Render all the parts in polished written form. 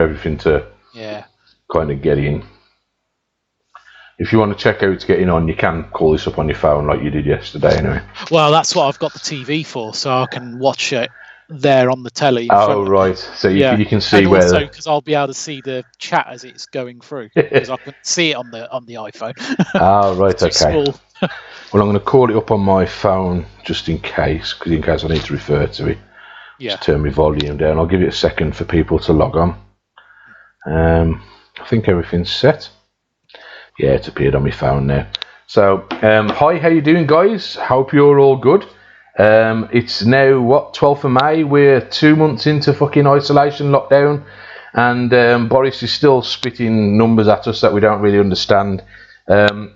everything to kind of get in. If you want to check out it's getting on, you can call this up on your phone like you did yesterday anyway. Well, that's what I've got the TV for, so I can watch it there on the telly. Oh, right. So you can see and where... also because I'll be able to see the chat as it's going through, because I can see it on the iPhone. Oh, right, okay. Small. Well, I'm going to call it up on my phone just in case I need to refer to it. Yeah. Just turn my volume down. I'll give it a second for people to log on. I think everything's set. Yeah, it's appeared on my phone now. So, hi, how you doing, guys? Hope you're all good. It's now, 12th of May? We're 2 months into fucking isolation lockdown, and Boris is still spitting numbers at us that we don't really understand.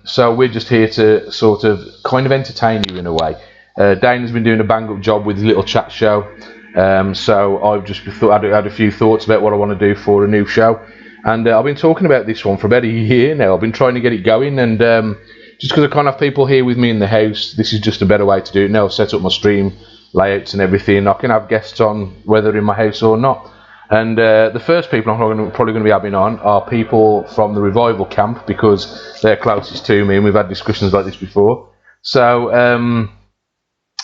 So we're just here to sort of kind of entertain you in a way. Dana's been doing a bang-up job with his little chat show. So I've just had a few thoughts about what I want to do for a new show. And I've been talking about this one for about a year now. I've been trying to get it going, and just because I can't have people here with me in the house, this is just a better way to do it now. I've set up my stream layouts and everything. I can have guests on whether in my house or not. And the first people I'm probably going to be having on are people from the Revival camp, because they're closest to me and we've had discussions like this before. So if I'm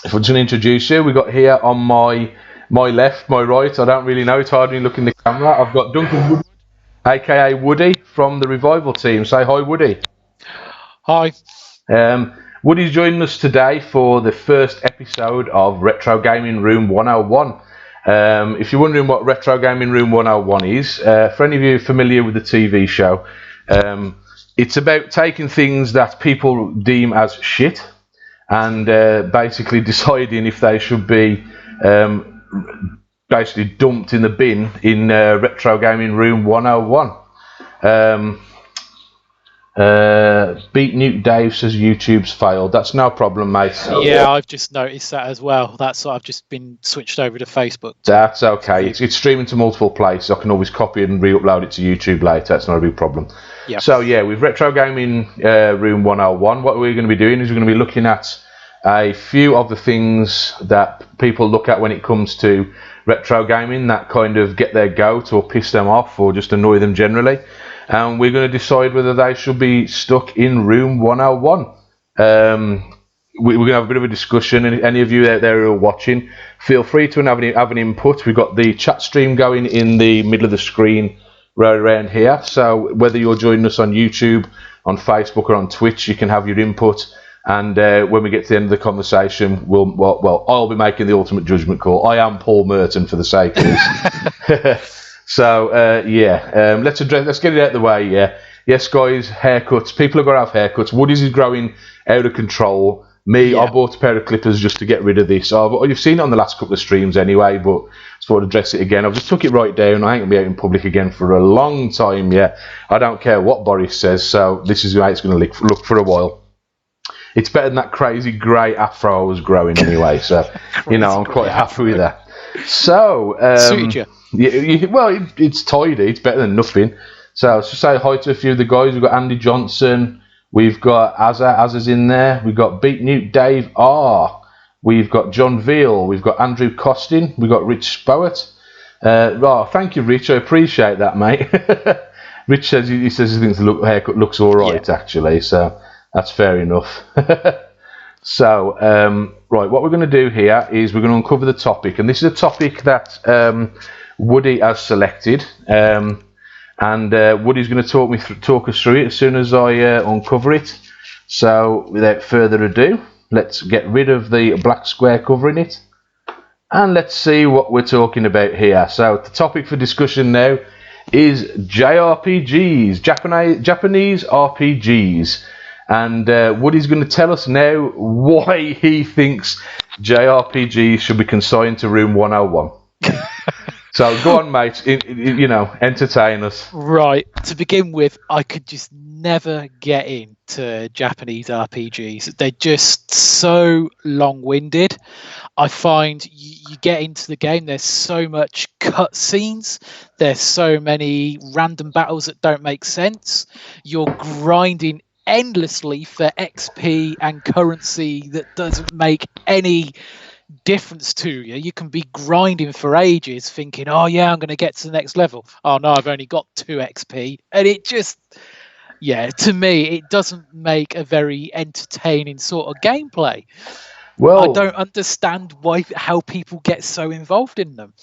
just going to introduce you, we've got here on my left, my right, I don't really know, it's hard when you look in the camera, I've got Duncan Woodward, aka Woody, from the Revival team. Say hi, Woody. Hi. Woody's joining us today for the first episode of Retrogaming Room 101. If you're wondering what Retrogaming Room 101 is, for any of you familiar with the TV show, it's about taking things that people deem as shit and basically deciding if they should be basically dumped in the bin in Retrogaming Room 101. Beat Newt Dave says YouTube's failed. That's no problem, mate. Yeah, I've just noticed that as well. That's what I've just been switched over to Facebook. That's okay. It's streaming to multiple places. I can always copy it and re-upload it to YouTube later. That's not a big problem. Yep. So yeah, with Retro Gaming Room 101, what we're going to be doing is we're going to be looking at a few of the things that people look at when it comes to retro gaming that kind of get their goat or piss them off or just annoy them generally. And we're going to decide whether they should be stuck in Room 101. We're going to have a bit of a discussion, and any of you out there who are watching, feel free to have an input. We've got the chat stream going in the middle of the screen right around here. So whether you're joining us on YouTube, on Facebook or on Twitch, you can have your input. And when we get to the end of the conversation, I'll be making the ultimate judgment call. I am Paul Merton for the sake of this. So let's get it out of the way. Yeah, yes, guys, haircuts. People have got to have haircuts. Woody's is growing out of control. Me, I bought a pair of clippers just to get rid of this. You've seen it on the last couple of streams anyway, but just thought I'd address it again. I've just took it right down. I ain't gonna be out in public again for a long time. Yeah, I don't care what Boris says. So this is how it's going to look for a while. It's better than that crazy grey afro I was growing anyway. So I'm quite happy with that. So suited you. It's tidy. It's better than nothing. So let's just say hi to a few of the guys. We've got Andy Johnson. We've got Azza's in there. We've got Beat Newt Dave R. We've got John Veal. We've got Andrew Costin. We've got Rich Spowett. Thank you, Rich. I appreciate that, mate. Rich says he thinks the haircut looks all right, actually. So that's fair enough. So, right, what we're going to do here is we're going to uncover the topic. And this is a topic that Woody has selected. And Woody's going to talk us through it as soon as I uncover it. So, without further ado, let's get rid of the black square covering it. And let's see what we're talking about here. So, the topic for discussion now is JRPGs, Japanese RPGs. And Woody's going to tell us now why he thinks JRPGs should be consigned to Room 101. So go on, mate. Entertain us. Right. To begin with, I could just never get into Japanese RPGs. They're just so long-winded. I find you get into the game, there's so much cutscenes. There's so many random battles that don't make sense. You're grinding endlessly for XP and currency that doesn't make any difference to you. You can be grinding for ages thinking, oh yeah, I'm going to get to the next level. Oh no, I've only got 2 XP. And it just, to me, it doesn't make a very entertaining sort of gameplay. Well, I don't understand how people get so involved in them.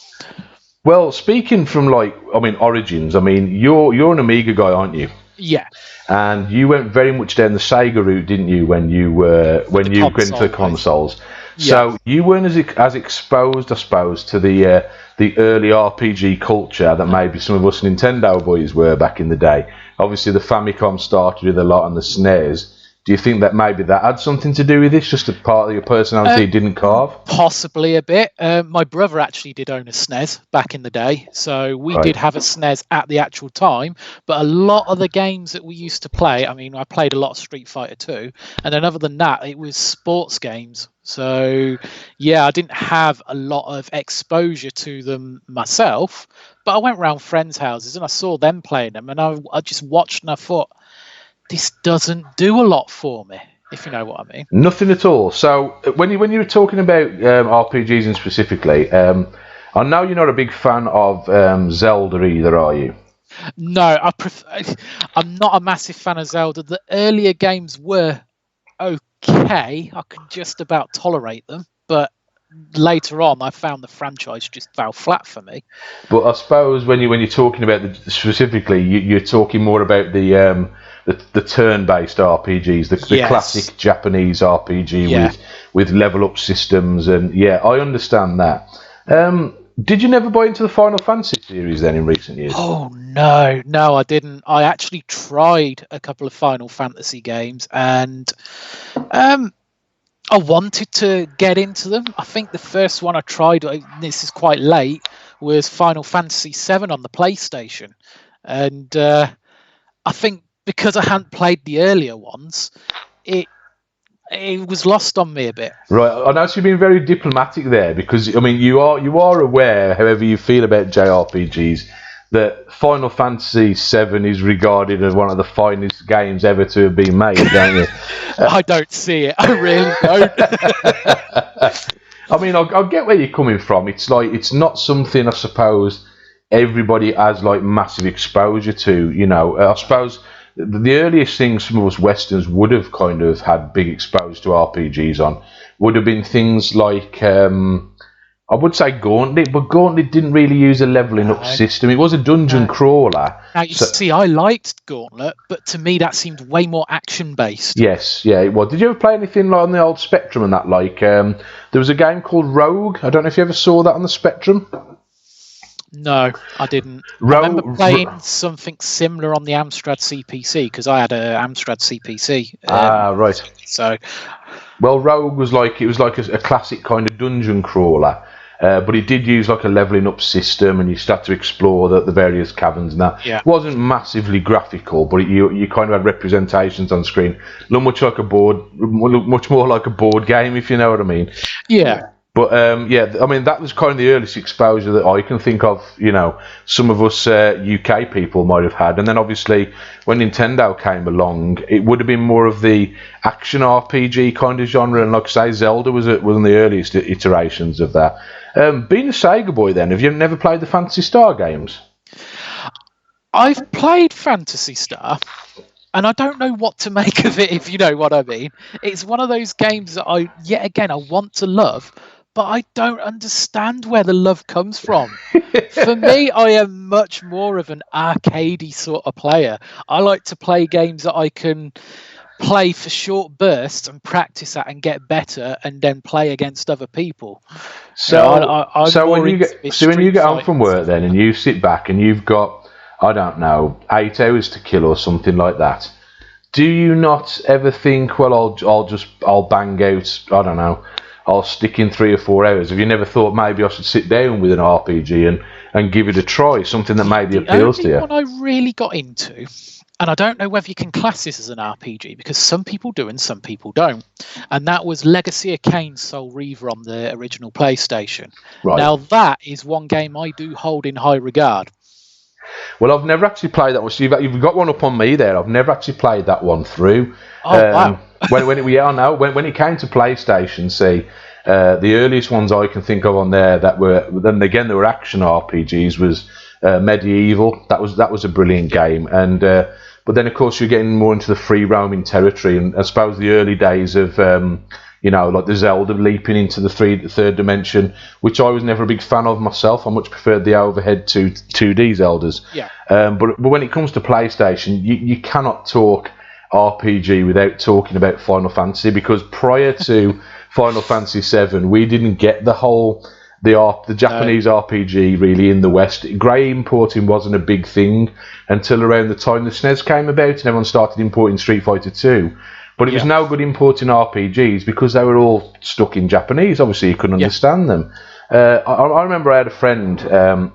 Well, speaking from Origins, you're an Amiga guy, aren't you? Yeah. And you went very much down the Sega route, didn't you, when you went into the consoles? Yeah. So you weren't as exposed, I suppose, to the early RPG culture that maybe some of us Nintendo boys were back in the day. Obviously, the Famicom started with a lot on the SNES. Do you think that maybe that had something to do with this? Just a part of your personality you didn't carve? Possibly a bit. My brother actually did own a SNES back in the day, so we did have a SNES at the actual time. But a lot of the games that we used to play, I played a lot of Street Fighter 2, and then other than that, it was sports games. So, I didn't have a lot of exposure to them myself, but I went around friends' houses and I saw them playing them, and I just watched and I thought, this doesn't do a lot for me, if you know what I mean. Nothing at all. So when you were talking about RPGs and specifically, I know you're not a big fan of Zelda either, are you? No, I'm not a massive fan of Zelda. The earlier games were okay. I could just about tolerate them, but later on, I found the franchise just fell flat for me. But I suppose when you're talking about specifically, you're talking more about the turn-based RPGs, the classic Japanese RPG with level up systems, and I understand that. Did you never buy into the Final Fantasy series then in recent years? Oh no, I didn't. I actually tried a couple of Final Fantasy games, and I wanted to get into them. I think the first one I tried, this is quite late, was Final Fantasy VII on the PlayStation, and I think because I hadn't played the earlier ones, it was lost on me a bit. Right, I know you've been very diplomatic there, because you are aware, however you feel about JRPGs, that Final Fantasy VII is regarded as one of the finest games ever to have been made, don't you? I don't see it. I really don't. I get where you're coming from. It's it's not something, I suppose, everybody has massive exposure to. I suppose the earliest things some of us Westerns would have kind of had big exposure to RPGs on would have been things like, I would say Gauntlet, but Gauntlet didn't really use a leveling up system. It was a dungeon crawler. Now, see, I liked Gauntlet, but to me that seemed way more action-based. Yes, it was. Did you ever play anything on the old Spectrum and that? There was a game called Rogue. I don't know if you ever saw that on the Spectrum. No, I didn't. I remember playing something similar on the Amstrad CPC, because I had a Amstrad CPC. Right. So, well, Rogue was a classic kind of dungeon crawler, but it did use a leveling up system, and you start to explore the various caverns and that. Yeah. It wasn't massively graphical, but you kind of had representations on screen. Looked much more like a board game, if you know what I mean. Yeah. But that was kind of the earliest exposure that I can think of. Some of us UK people might have had, and then obviously when Nintendo came along, it would have been more of the action RPG kind of genre. And like I say, Zelda was one of the earliest iterations of that. Being a Sega boy, then, have you never played the Phantasy Star games? I've played Phantasy Star, and I don't know what to make of it, if you know what I mean. It's one of those games that I want to love, but I don't understand where the love comes from. For me, I am much more of an arcadey sort of player. I like to play games that I can play for short bursts and practice at and get better, and then play against other people. So when you get home from work then, and you sit back and you've got, I don't know, 8 hours to kill or something like that, do you not ever think, well, I'll bang out, I don't know, I'll stick in 3 or 4 hours? Have you never thought maybe I should sit down with an RPG and give it a try, something that maybe appeals to you? The only one I really got into, and I don't know whether you can class this as an RPG, because some people do and some people don't, and that was Legacy of Kain Soul Reaver on the original PlayStation. Right. Now that is one game I do hold in high regard. Well, I've never actually played that one. So you've got one up on me there. I've never actually played that one through. Oh, wow. When it came to PlayStation, The earliest ones I can think of on there that were, then again, they were action RPGs, was Medieval. That was a brilliant game. And but then, of course, you're getting more into the free roaming territory. And I suppose the early days of like the Zelda leaping into the third dimension, which I was never a big fan of myself. I much preferred the overhead 2D Zeldas. Yeah. But when it comes to PlayStation, you cannot talk RPG without talking about Final Fantasy, because prior to Final Fantasy VII, we didn't get the Japanese RPG really in the West. Grey importing wasn't a big thing until around the time the SNES came about and everyone started importing Street Fighter 2. But it was no good importing RPGs because they were all stuck in Japanese. Obviously, you couldn't understand them. I remember I had a friend.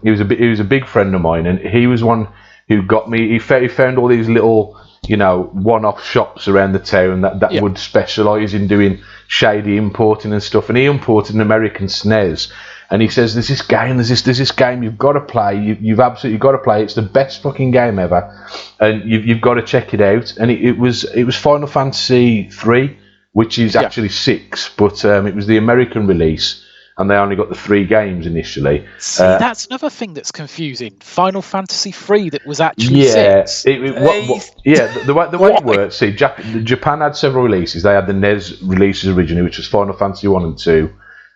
He was a big friend of mine, and he was one who got me. He found all these little, one-off shops around the town that would specialise in doing shady importing and stuff. And he imported an American SNES. And he says, "There's this game you've got to play. You've absolutely got to play. It's the best fucking game ever, and you've got to check it out." And it was Final Fantasy 3, which is actually 6, but it was the American release, and they only got the 3 games initially. See, that's another thing that's confusing. Final Fantasy 3 that was actually 6. The way it works. See, Japan had several releases. They had the NES releases originally, which was Final Fantasy 1 and 2.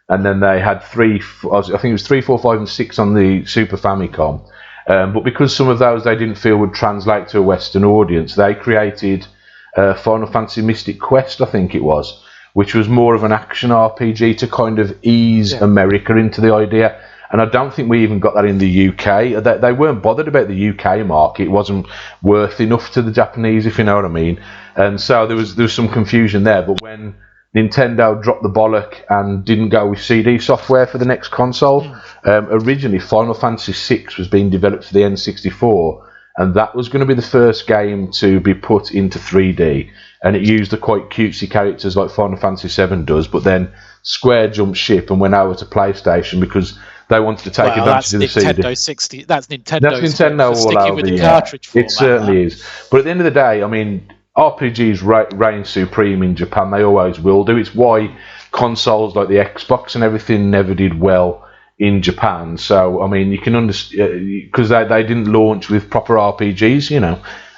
And then they had 3, I think it was 3, 4, 5, and 6 on the Super Famicom. But because some of those they didn't feel would translate to a Western audience, they created Final Fantasy Mystic Quest, I think it was, which was more of an action RPG to kind of ease America into the idea. And I don't think we even got that in the UK. They weren't bothered about the UK market. It wasn't worth enough to the Japanese, if you know what I mean. And so there was some confusion there. But when Nintendo dropped the bollock and didn't go with CD software for the next console, originally Final Fantasy VI was being developed for the N64, and that was going to be the first game to be put into 3D, and it used the quite cutesy characters like Final Fantasy VII does. But then Square jumped ship and went over to PlayStation because they wanted to take advantage of the CD. That's Nintendo all over. With the cartridge format, it certainly is. But at the end of the day, I mean, RPGs reign supreme in Japan. They always will do. It's why consoles like the Xbox and everything never did well in Japan. So, I mean, you can understand, because they didn't launch with proper RPGs,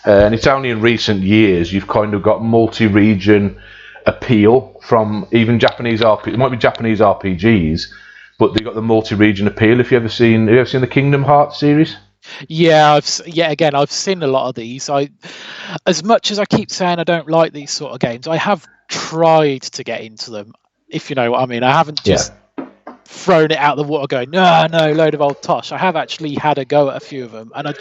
and it's only in recent years you've kind of got multi-region appeal from even Japanese it might be Japanese RPGs, but they've got the multi-region appeal. Have you ever seen the Kingdom Hearts series? Yeah, I've seen a lot of these. As much as I keep saying I don't like these sort of games, I have tried to get into them, if you know what I mean. I haven't just thrown it out the water going, no, load of old tosh. I have actually had a go at a few of them, and I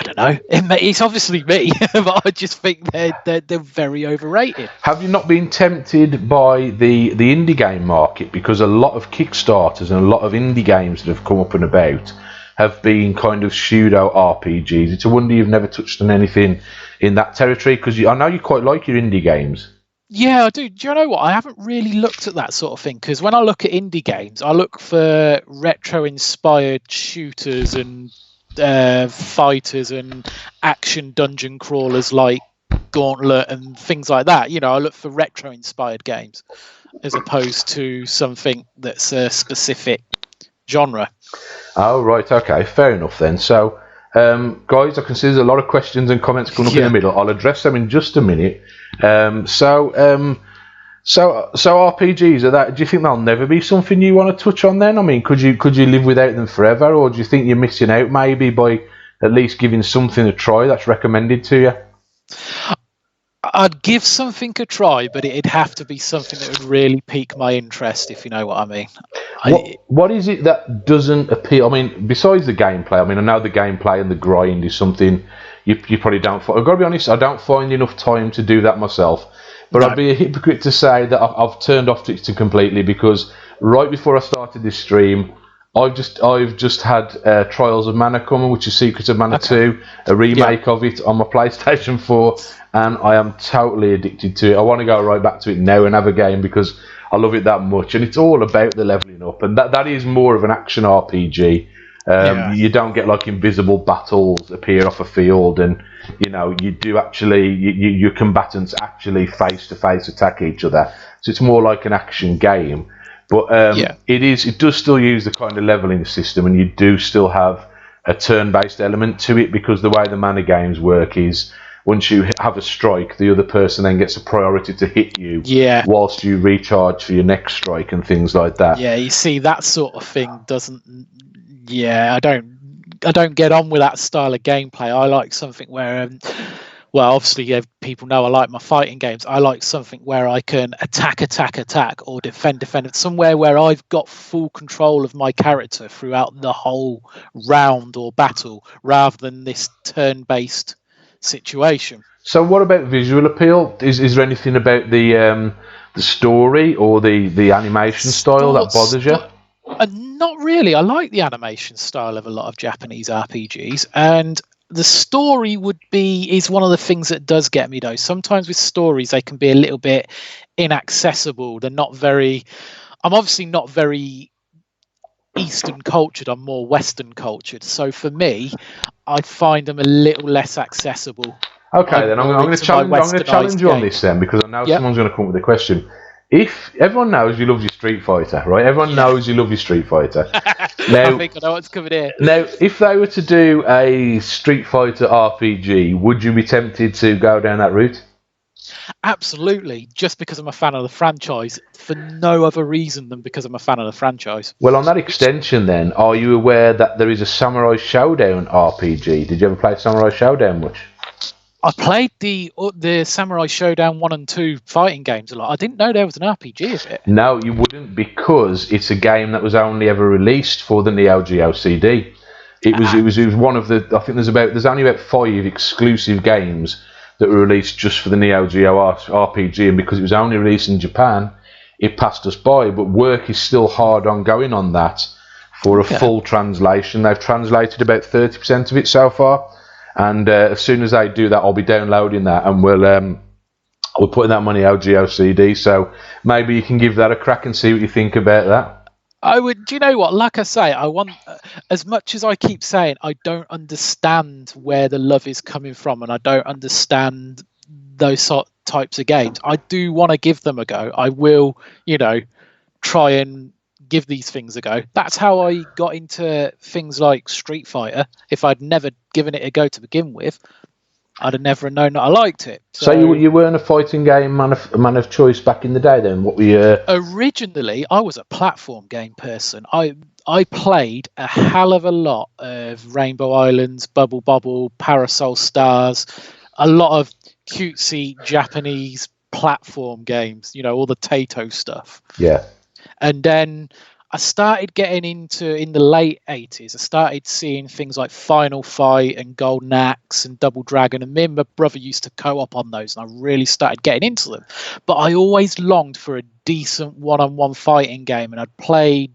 don't know. It's obviously me, but I just think they're very overrated. Have you not been tempted by the indie game market? Because a lot of Kickstarters and a lot of indie games that have come up and about have been kind of pseudo RPGs. It's a wonder you've never touched on anything in that territory, because I know you quite like your indie games. Yeah, I do. Do you know what? I haven't really looked at that sort of thing, because when I look at indie games, I look for retro-inspired shooters and fighters and action dungeon crawlers like Gauntlet and things like that. I look for retro-inspired games as opposed to something that's a specific genre. Oh, right, okay, fair enough then. So, guys, I can see there's a lot of questions and comments coming up in the middle. I'll address them in just a minute. So RPGs, do you think they'll never be something you want to touch on then? I mean, could you live without them forever, or do you think you're missing out maybe by at least giving something a try that's recommended to you? I'd give something a try, but it'd have to be something that would really pique my interest, if you know what I mean. What is it that doesn't appeal? I mean, besides the gameplay, I know the gameplay and the grind is something you probably don't find. I've got to be honest, I don't find enough time to do that myself. But I'd be a hypocrite to say that I've turned off it completely, because right before I started this stream, I've just had Trials of Mana coming, which is Secrets of Mana 2, a remake of it on my PlayStation 4, and I am totally addicted to it. I want to go right back to it now and have a game because I love it that much, and it's all about the leveling up, and that is more of an action RPG. You don't get like invisible battles appear off a field, and you do actually your combatants actually face to face attack each other. so it's more like an action game. But it does still use the kind of leveling system, and you do still have a turn-based element to it, because the way the mana games work is once you have a strike, the other person then gets a priority to hit you whilst you recharge for your next strike and things like that. Yeah, you see, that sort of thing doesn't... Yeah, I don't get on with that style of gameplay. I like something where... well, obviously, people know I like my fighting games. I like something where I can attack, or defend. Somewhere where I've got full control of my character throughout the whole round or battle, rather than this turn-based situation. So, what about visual appeal? Is there anything about the story or the animation style that bothers you? Not really. I like the animation style of a lot of Japanese RPGs, and the story is one of the things that does get me, though. Sometimes with stories, they can be a little bit inaccessible. They're not very... I'm obviously not very Eastern cultured. I'm more Western cultured. So for me, I find them a little less accessible. Okay, then I'm going to challenge you on this then, because I know someone's going to come up with a question. If everyone knows you love your Street Fighter, right? Everyone knows you love your Street Fighter. Now, I think I know what's coming here. Now, if they were to do a Street Fighter RPG, would you be tempted to go down that route? Absolutely, just because I'm a fan of the franchise, for no other reason than because I'm a fan of the franchise. Well, on that extension then, are you aware that there is a Samurai Showdown RPG? Did you ever play Samurai Showdown much? I played the Samurai Showdown 1 and 2 fighting games a lot. I didn't know there was an RPG of it. No, you wouldn't, because it's a game that was only ever released for the Neo Geo CD. It was one of the... I think there's only about 5 exclusive games that were released just for the Neo Geo RPG, and because it was only released in Japan, it passed us by. But work is still hard ongoing on that for a full translation. They've translated about 30% of it so far. And as soon as they do that, I'll be downloading that, and we're putting that on my Neo Geo CD. So maybe you can give that a crack and see what you think about that. I would. Do you know what? Like I say, I want, as much as I keep saying, I don't understand where the love is coming from, and I don't understand those types of games. I do want to give them a go. I will, try and give these things a go. That's how I got into things like Street Fighter. If I'd never given it a go to begin with, I'd have never known that I liked it. So you weren't a fighting game man of choice back in the day then? What were you... Originally, I was a platform game person. I played a hell of a lot of Rainbow Islands, Bubble Bobble, Parasol Stars, a lot of cutesy Japanese platform games, all the Taito stuff. Yeah. And then I started getting into, in the late 80s, I started seeing things like Final Fight and Golden Axe and Double Dragon, and me and my brother used to co-op on those, and I really started getting into them. But I always longed for a decent one-on-one fighting game, and I'd played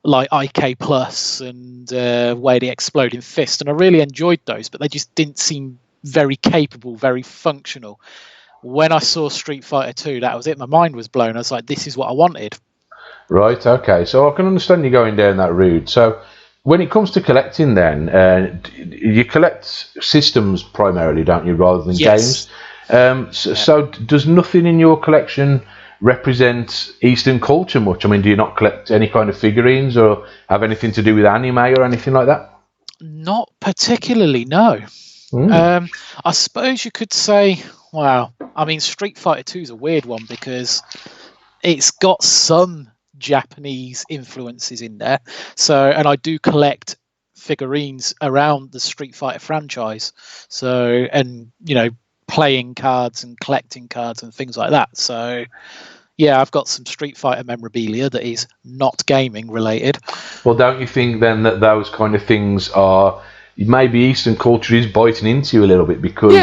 like IK Plus and Way the Exploding Fist, and I really enjoyed those, but they just didn't seem very capable, very functional. When I saw Street Fighter 2, that was it. My mind was blown. I was like, this is what I wanted. Right, okay. So I can understand you going down that route. So when it comes to collecting then, you collect systems primarily, don't you, rather than games? So does nothing in your collection represent Eastern culture much? I mean, do you not collect any kind of figurines or have anything to do with anime or anything like that? Not particularly, no. I suppose you could say... Wow. I mean, Street Fighter 2 is a weird one because it's got some Japanese influences in there. So, and I do collect figurines around the Street Fighter franchise. So, and, playing cards and collecting cards and things like that. So, yeah, I've got some Street Fighter memorabilia that is not gaming related. Well, don't you think then that those kind of things are... Maybe Eastern culture is biting into you a little bit because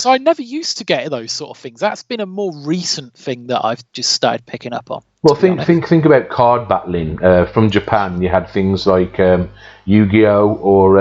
I never used to get those sort of things. That's been a more recent thing that I've just started picking up on. Well, think about card battling from Japan. You had things like Yu-Gi-Oh or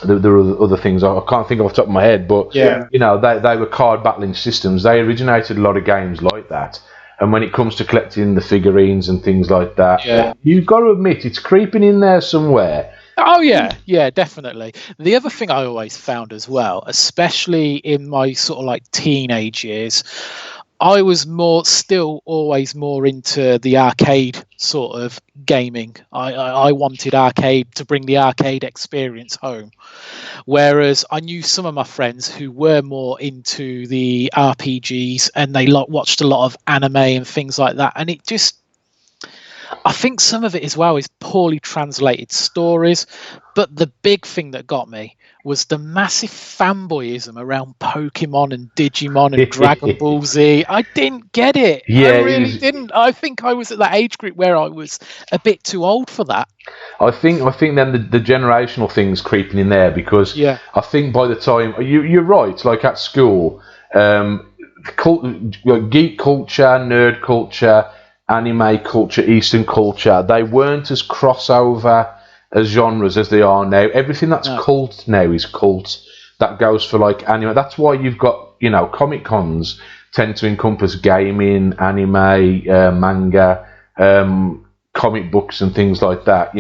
there were other things I can't think off the top of my head, but they were card battling systems. They originated a lot of games like that. And when it comes to collecting the figurines and things like that, you've got to admit it's creeping in there somewhere. Oh, yeah, definitely. The other thing I always found as well, especially in my sort of like teenage years, I was always more into the arcade sort of gaming. I wanted arcade to bring the arcade experience home. Whereas I knew some of my friends who were more into the RPGs and they watched a lot of anime and things like that. And it just, I think some of it as well is poorly translated stories. But the big thing that got me was the massive fanboyism around Pokemon and Digimon and Dragon Ball Z. I didn't get it. Yeah, I really didn't. I think I was at that age group where I was a bit too old for that. I think then the generational thing's creeping in there, because I think by the time you're right, like at school, geek culture, nerd culture, anime culture, Eastern culture, they weren't as crossover as genres as they are now. Everything that's cult now is cult. That goes for like anime. That's why you've got, Comic Cons tend to encompass gaming, anime, manga, comic books and things like that.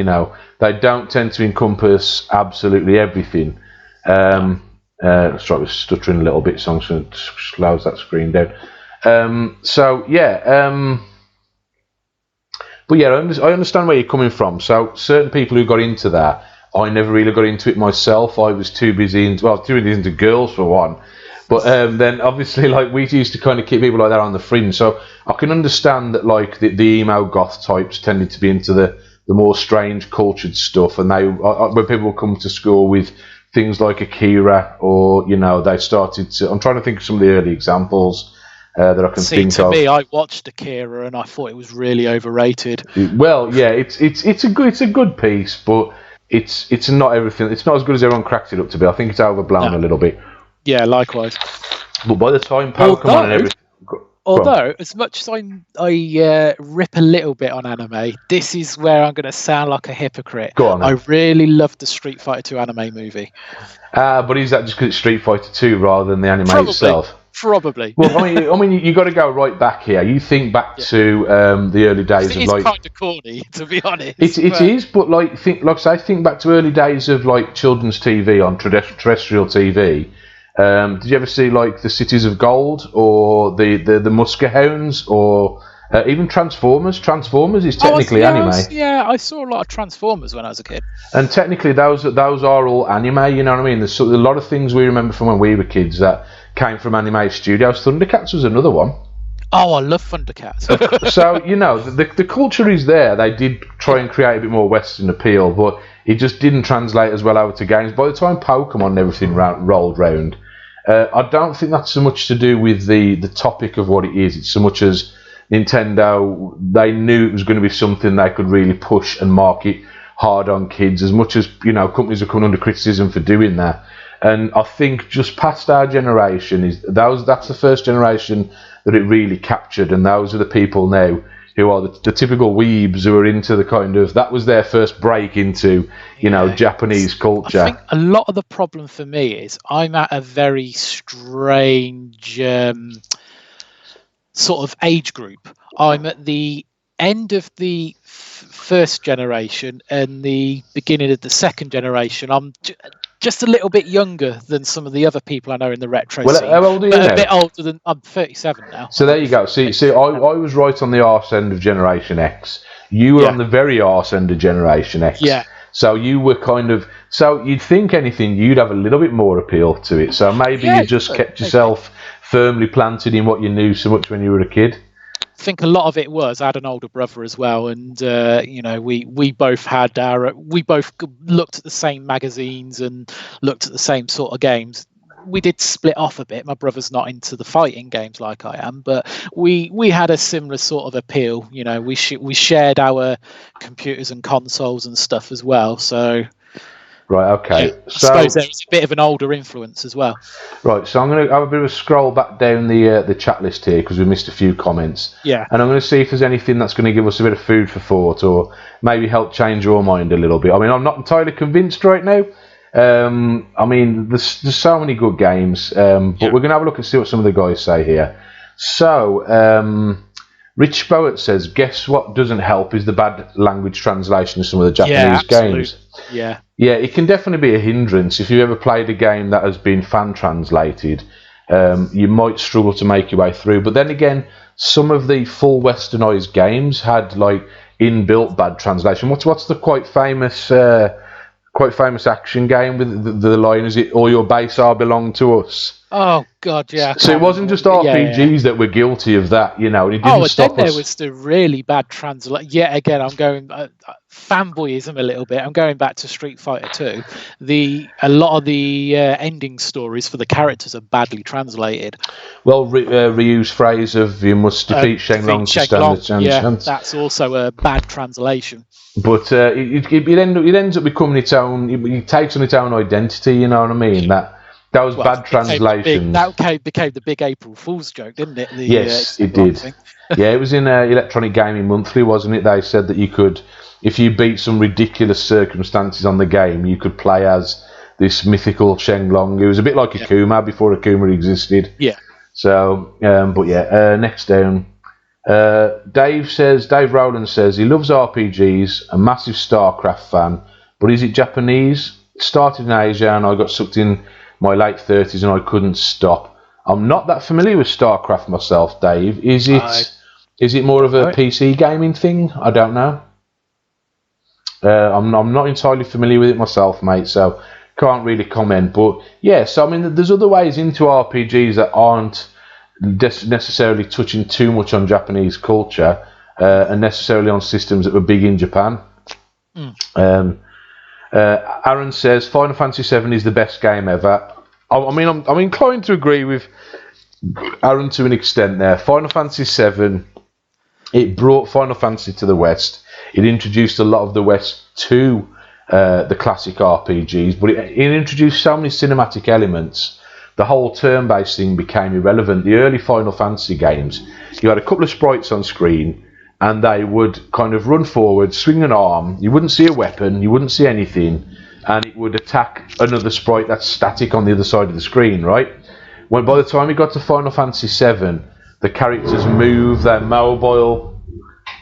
They don't tend to encompass absolutely everything. Sorry, I was stuttering a little bit, so I'm going to slow that screen down. But yeah, I understand where you're coming from. So certain people who got into that, I never really got into it myself. I was too busy into girls for one. But then obviously, like, we used to kind of keep people like that on the fringe. So I can understand that, like, the emo goth types tended to be into the more strange cultured stuff. And when people would come to school with things like Akira, or, they started to, I'm trying to think of some of the early examples that I can think of. To me, I watched Akira and I thought it was really overrated. Well, yeah, it's a good piece, but it's not everything. It's not as good as everyone cracked it up to be. I think it's overblown a little bit. Yeah, likewise. But by the time Pokemon and everything. Although, as much as I rip a little bit on anime, this is where I'm going to sound like a hypocrite. Go on, then. I really loved the Street Fighter 2 anime movie. But is that just because it's Street Fighter 2 rather than the anime itself? Probably. Well, I mean, you got to go right back here. You think back to the early days of like. It's kind of corny, to be honest. It is, but think back to early days of like children's TV on terrestrial TV. Did you ever see like the Cities of Gold or the Musker Hounds or even Transformers? Transformers is technically anime. I saw a lot of Transformers when I was a kid. And technically, those are all anime. You know what I mean? There's a lot of things we remember from when we were kids that came from anime studios. Thundercats was another one. Oh, I love Thundercats. So, the culture is there. They did try and create a bit more Western appeal, but it just didn't translate as well over to games. By the time Pokemon and everything rolled round, I don't think that's so much to do with the topic of what it is. It's so much as Nintendo, they knew it was going to be something they could really push and market hard on kids, as much as, companies are coming under criticism for doing that. And I think just past our generation, that's the first generation that it really captured, and those are the people now who are the typical weebs who are into the kind of, that was their first break into, Japanese culture. I think a lot of the problem for me is I'm at a very strange sort of age group. I'm at the end of the first generation and the beginning of the second generation. I'm just a little bit younger than some of the other people I know in the retro scene. How old are you now? A bit older than, I'm 37 now. So there you go. See, I was right on the arse end of Generation X. You were on the very arse end of Generation X. Yeah. So you were so you'd think anything, you'd have a little bit more appeal to it. So maybe you just kept yourself firmly planted in what you knew so much when you were a kid. I think a lot of it was, I had an older brother as well, and we both looked at the same magazines and looked at the same sort of games. We did split off a bit. My brother's not into the fighting games like I am, but we had a similar sort of appeal. We shared our computers and consoles and stuff as well. So. Right, okay. Yeah, so, I suppose there's a bit of an older influence as well. Right, so I'm going to have a bit of a scroll back down the chat list here because we missed a few comments. Yeah. And I'm going to see if there's anything that's going to give us a bit of food for thought or maybe help change your mind a little bit. I mean, I'm not entirely convinced right now. I mean, there's so many good games, but we're going to have a look and see what some of the guys say here. So, Rich Boat says, guess what doesn't help is the bad language translation of some of the Japanese games. Yeah, it can definitely be a hindrance if you ever played a game that has been fan translated. you might struggle to make your way through. But then again, some of the full westernized games had like inbuilt bad translation. What's the quite famous action game with the line, is it "all your base are belong to us"? Oh God, yeah. So it wasn't just RPGs that were guilty of that, and it didn't stop us. Then there was the really bad translation. Yet again, I'm going fanboyism a little bit. I'm going back to Street Fighter 2. A lot of the ending stories for the characters are badly translated. Well, Ryu's phrase of "you must defeat Shenlong to stand a chance." That's also a bad translation. But it ends up becoming its own. It takes on its own identity. You know what I mean? That was bad translation. That became the big April Fool's joke, didn't it? Yes, it did. Yeah, it was in Electronic Gaming Monthly, wasn't it? They said that you could, if you beat some ridiculous circumstances on the game, you could play as this mythical Shenlong. It was a bit like Akuma before Akuma existed. Yeah. So, next down. Dave Rowland says he loves RPGs, a massive StarCraft fan, but is it Japanese? It started in Asia and I got sucked in my late 30s and I couldn't stop. I'm not that familiar with StarCraft myself, Dave. Is it more of a PC gaming thing? I don't know. I'm not entirely familiar with it myself, mate, so can't really comment. But yeah, so I mean, there's other ways into RPGs that aren't necessarily touching too much on Japanese culture and necessarily on systems that were big in Japan. Aaron says Final Fantasy VII is the best game ever. I'm inclined to agree with Aaron to an extent there. Final Fantasy VII, it brought Final Fantasy to the West. It introduced a lot of the West to the classic RPGs, but it introduced so many cinematic elements. The whole turn-based thing became irrelevant. The early Final Fantasy games, you had a couple of sprites on screen, and they would kind of run forward, swing an arm. You wouldn't see a weapon, you wouldn't see anything, and it would attack another sprite that's static on the other side of the screen, right? When by the time you got to Final Fantasy VII, the characters move, they're mobile.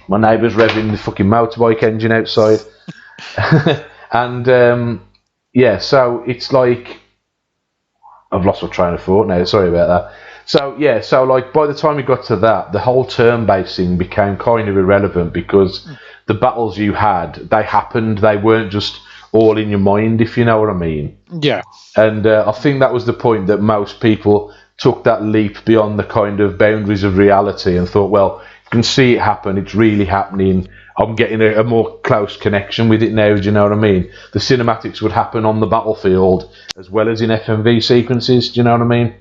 My neighbour's revving the fucking motorbike engine outside. And, so it's like... I've lost my train of thought now, sorry about that. So like by the time we got to that, the whole turn-based thing became kind of irrelevant because the battles you had, they happened, they weren't just all in your mind, if you know what I mean. Yeah. And I think that was the point that most people took that leap beyond the kind of boundaries of reality and thought, well, you can see it happen, it's really happening, I'm getting a more close connection with it now, do you know what I mean? The cinematics would happen on the battlefield as well as in FMV sequences, do you know what I mean?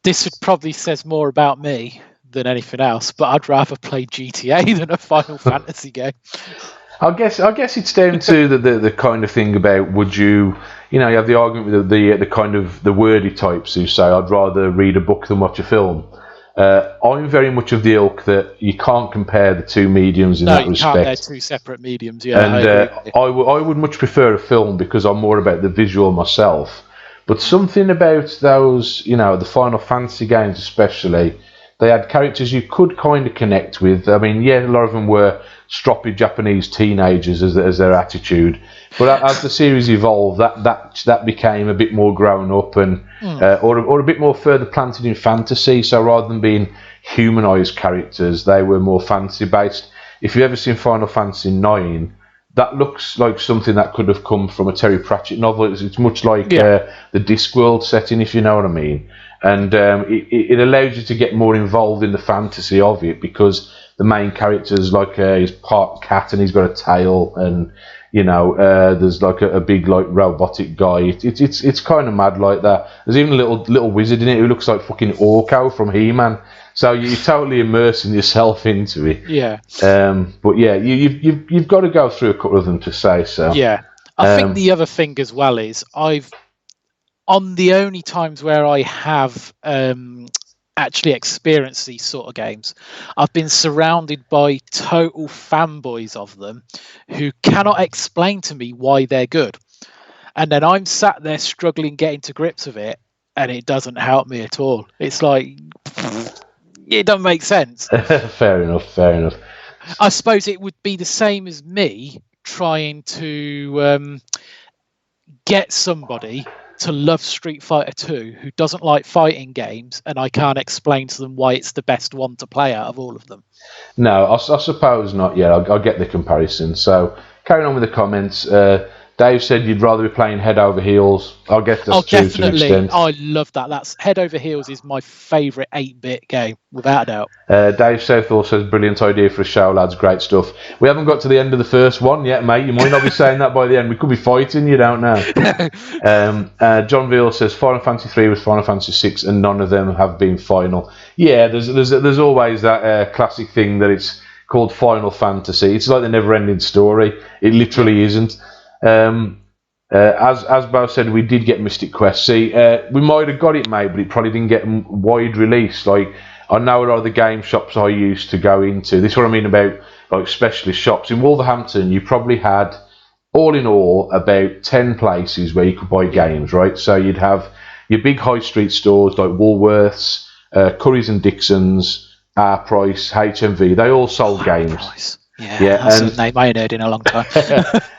This would probably says more about me than anything else, but I'd rather play GTA than a Final Fantasy game. I guess it's down to the kind of thing about would you have the argument with the kind of the wordy types who say I'd rather read a book than watch a film. I'm very much of the ilk that you can't compare the two mediums in that respect. They're two separate mediums, yeah. And I would much prefer a film because I'm more about the visual myself. But something about those, the Final Fantasy games especially, they had characters you could kind of connect with. I mean, yeah, a lot of them were stroppy Japanese teenagers as their attitude. But as the series evolved, that became a bit more grown up and or a bit more further planted in fantasy. So rather than being humanised characters, they were more fantasy based. If you've ever seen Final Fantasy IX, that looks like something that could have come from a Terry Pratchett novel. It's much like the Discworld setting, if you know what I mean. And it allows you to get more involved in the fantasy of it because the main character's like he's part cat and he's got a tail, and there's like a big like robotic guy. It's kind of mad like that. There's even a little wizard in it who looks like fucking Orko from He-Man. So you're totally immersing yourself into it. Yeah. But yeah, you've got to go through a couple of them to say so. Yeah. I think the other thing as well is on the only times where I have actually experienced these sort of games, I've been surrounded by total fanboys of them who cannot explain to me why they're good. And then I'm sat there struggling getting to grips with it, and it doesn't help me at all. It's like, it doesn't make sense. Fair enough. I suppose it would be the same as me trying to get somebody to love Street Fighter 2 who doesn't like fighting games, and I can't explain to them why it's the best one to play out of all of them. No, I suppose not yet. I get the comparison. So, carrying on with the comments, Dave said you'd rather be playing head over heels. I guess that's true to an extent. I love that. That's Head Over Heels is my favourite 8-bit game, without a doubt. Dave Southall says, brilliant idea for a show, lads. Great stuff. We haven't got to the end of the first one yet, mate. You might not be saying that by the end. We could be fighting, you don't know. John Veal says, Final Fantasy 3 was Final Fantasy 6 and none of them have been final. Yeah, there's always that classic thing that it's called Final Fantasy. It's like the never-ending story. It literally isn't. As Bo said, we did get Mystic Quest. See, we might have got it, mate, but it probably didn't get wide release. Like, I know a lot of the game shops I used to go into. This is what I mean about like specialist shops. In Wolverhampton, you probably had, all in all, about 10 places where you could buy games, right? So you'd have your big high street stores like Woolworths, Currys and Dixons, R Price, HMV. They all sold games. Price. Yeah, that's a name I ain't heard in a long time.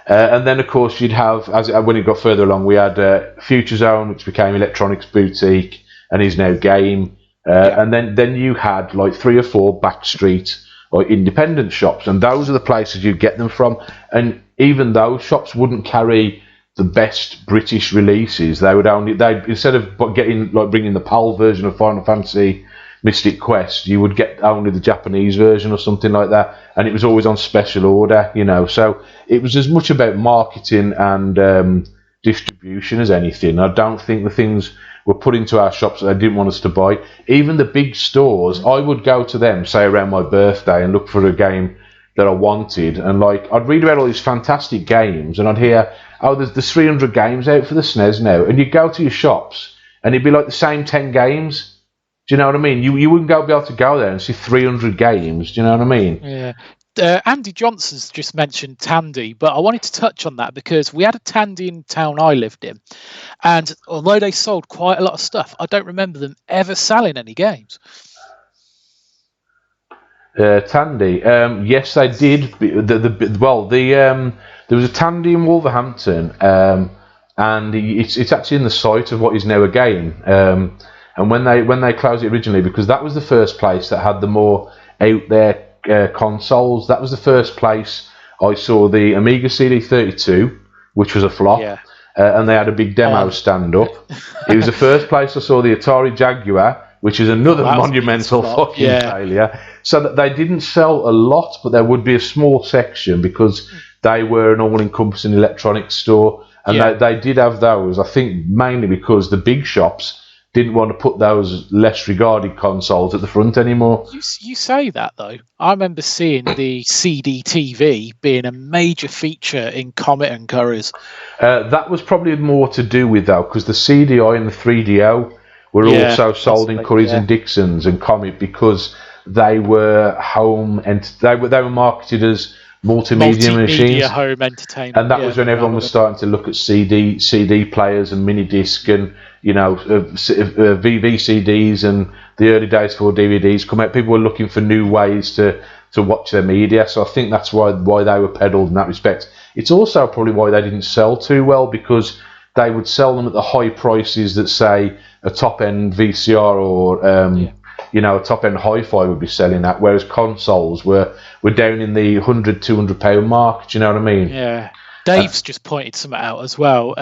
And then, of course, you'd have, when it got further along, we had Future Zone, which became Electronics Boutique and is now Game. And then you had like 3 or 4 backstreet or independent shops, and those are the places you get them from. And even those shops wouldn't carry the best British releases. They instead of bringing the PAL version of Final Fantasy Mystic Quest, you would get only the Japanese version or something like that, and it was always on special order, you know. So it was as much about marketing and distribution as anything. I don't think the things were put into our shops that they didn't want us to buy. Even the big stores, I would go to them, say around my birthday, and look for a game that I wanted, and like I'd read about all these fantastic games, and I'd hear, oh, there's 300 games out for the SNES now, and you'd go to your shops, and it'd be like the same 10 games. Do you know what I mean? You wouldn't be able to go there and see 300 games. Do you know what I mean? Yeah. Andy Johnson's just mentioned Tandy, but I wanted to touch on that because we had a Tandy in town I lived in, and although they sold quite a lot of stuff, I don't remember them ever selling any games. Tandy, yes, they did. There was a Tandy in Wolverhampton, and it's actually in the site of what is now a Game. And when they closed it originally, because that was the first place that had the more out there consoles, that was the first place I saw the Amiga CD32, which was a flop, and they had a big demo stand up. It was the first place I saw the Atari Jaguar, which is another monumental fucking failure. So that they didn't sell a lot, but there would be a small section because they were an all-encompassing electronics store, and they did have those. I think mainly because the big shops didn't want to put those less regarded consoles at the front anymore. You say that, though. I remember seeing the CD TV being a major feature in Comet and Currys. That was probably more to do with, though, because the CDI and the 3DO were also sold in Currys and Dixons and Comet because they were they were marketed as multimedia machines, home entertainment, and that was when everyone was starting to look at CD players and mini disc and VCDs and the early days before DVDs come out. People were looking for new ways to watch their media, so I think that's why they were peddled in that respect. It's also probably why they didn't sell too well, because they would sell them at the high prices that, say, a top-end VCR or a top-end hi-fi would be selling at, whereas consoles were down in the £100-200 mark. Do you know what I mean? Yeah. Dave's just pointed something out as well.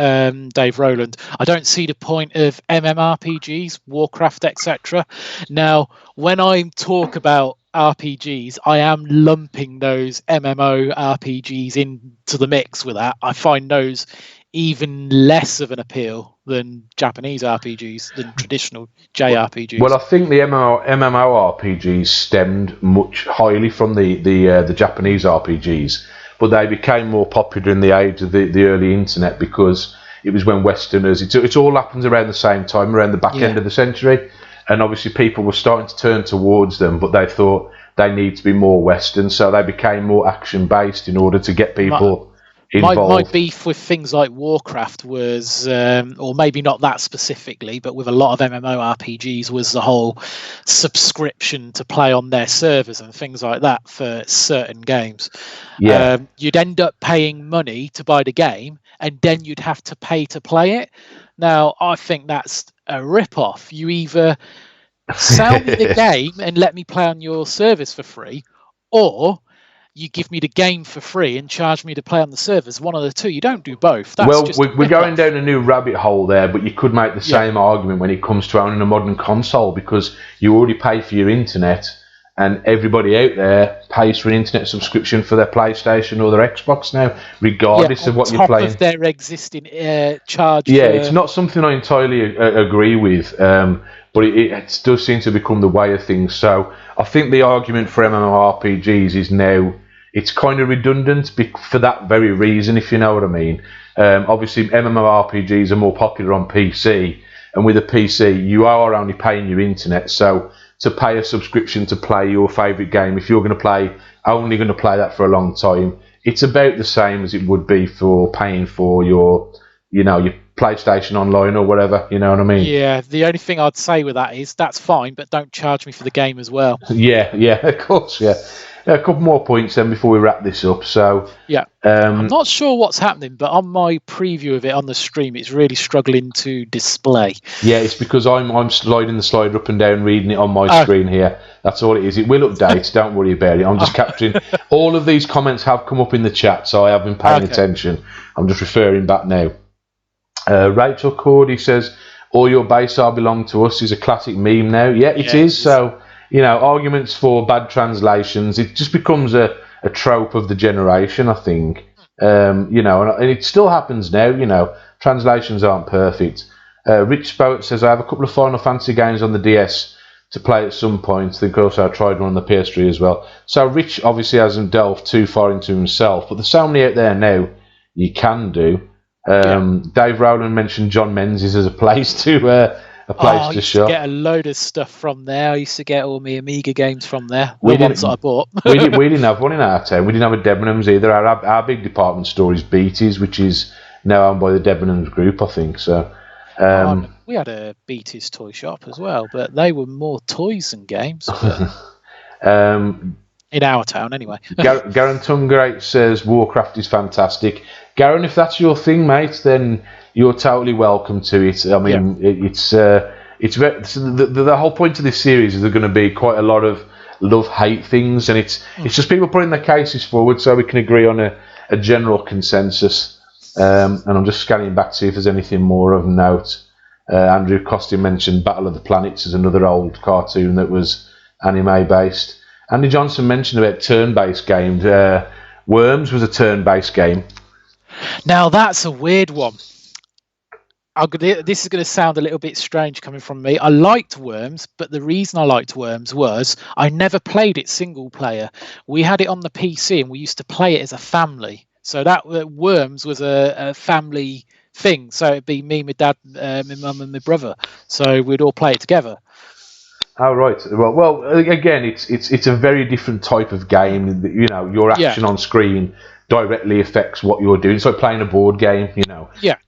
Dave Rowland. I don't see the point of MMORPGs, Warcraft, etc. Now, when I talk about RPGs, I am lumping those MMORPGs into the mix with that. I find those even less of an appeal than Japanese RPGs, than traditional JRPGs. Well, I think the MMORPGs stemmed much highly from the Japanese RPGs, but they became more popular in the age of the early internet because it was when Westerners... It all happens around the same time, around the back end of the century, and obviously people were starting to turn towards them, but they thought they need to be more Western, so they became more action-based in order to get people... My beef with things like Warcraft was, or maybe not that specifically, but with a lot of MMORPGs was the whole subscription to play on their servers and things like that for certain games. Yeah. You'd end up paying money to buy the game, and then you'd have to pay to play it. Now, I think that's a rip-off. You either sell me the game and let me play on your service for free, or you give me the game for free and charge me to play on the servers. One of the two. You don't do both. That's we're going down a new rabbit hole there, but you could make the same argument when it comes to owning a modern console, because you already pay for your internet, and everybody out there pays for an internet subscription for their PlayStation or their Xbox now, regardless of what you're playing. Of their existing charge. Yeah, it's not something I entirely agree with, but it does seem to become the way of things. So I think the argument for MMORPGs is now, it's kind of redundant for that very reason, if you know what I mean. Obviously, MMORPGs are more popular on PC, and with a PC, you are only paying your internet. So to pay a subscription to play your favourite game, if you're only going to play that for a long time, it's about the same as it would be for paying for your PlayStation Online or whatever, you know what I mean? Yeah, the only thing I'd say with that is that's fine, but don't charge me for the game as well. Yeah, of course, yeah. A couple more points then before we wrap this up. So yeah, I'm not sure what's happening, but on my preview of it on the stream, it's really struggling to display. Yeah, it's because I'm sliding the slider up and down, reading it on my screen here. That's all it is. It will update. Don't worry about it. I'm just capturing. All of these comments have come up in the chat, so I have been paying attention. I'm just referring back now. Rachel Cordy says, "All your base are belong to us" is a classic meme now. Yeah, it is. So, arguments for bad translations, it just becomes a trope of the generation, I think. And it still happens now. Translations aren't perfect. Rich Spout says, "I have a couple of Final Fantasy games on the DS to play at some point. I think also I tried one on the PS3 as well." So Rich obviously hasn't delved too far into himself, but there's so many out there now you can do. Dave Rowland mentioned John Menzies as a place to shop. I used to get a load of stuff from there. I used to get all my Amiga games from there. The ones that I bought. we didn't have one in our town. We didn't have a Debenhams either. Our big department store is Beatties, which is now owned by the Debenhams Group, I think. So we had a Beatties toy shop as well, but they were more toys than games. In our town, anyway. Garen Tungrate says Warcraft is fantastic. Garen, if that's your thing, mate, then you're totally welcome to it. I mean, it's very, the whole point of this series is there's going to be quite a lot of love-hate things, and it's just people putting their cases forward so we can agree on a general consensus. And I'm just scanning back to see if there's anything more of note. Andrew Costin mentioned Battle of the Planets as another old cartoon that was anime-based. Andy Johnson mentioned about turn-based games. Worms was a turn-based game. Now, that's a weird one. This is going to sound a little bit strange coming from me. I liked Worms, but the reason I liked Worms was I never played it single player. We had it on the PC, and we used to play it as a family. So that Worms was a family thing. So it'd be me, my dad, my mum, and my brother. So we'd all play it together. Oh, right. Well, again, it's a very different type of game. Your action on screen directly affects what you're doing. It's like playing a board game.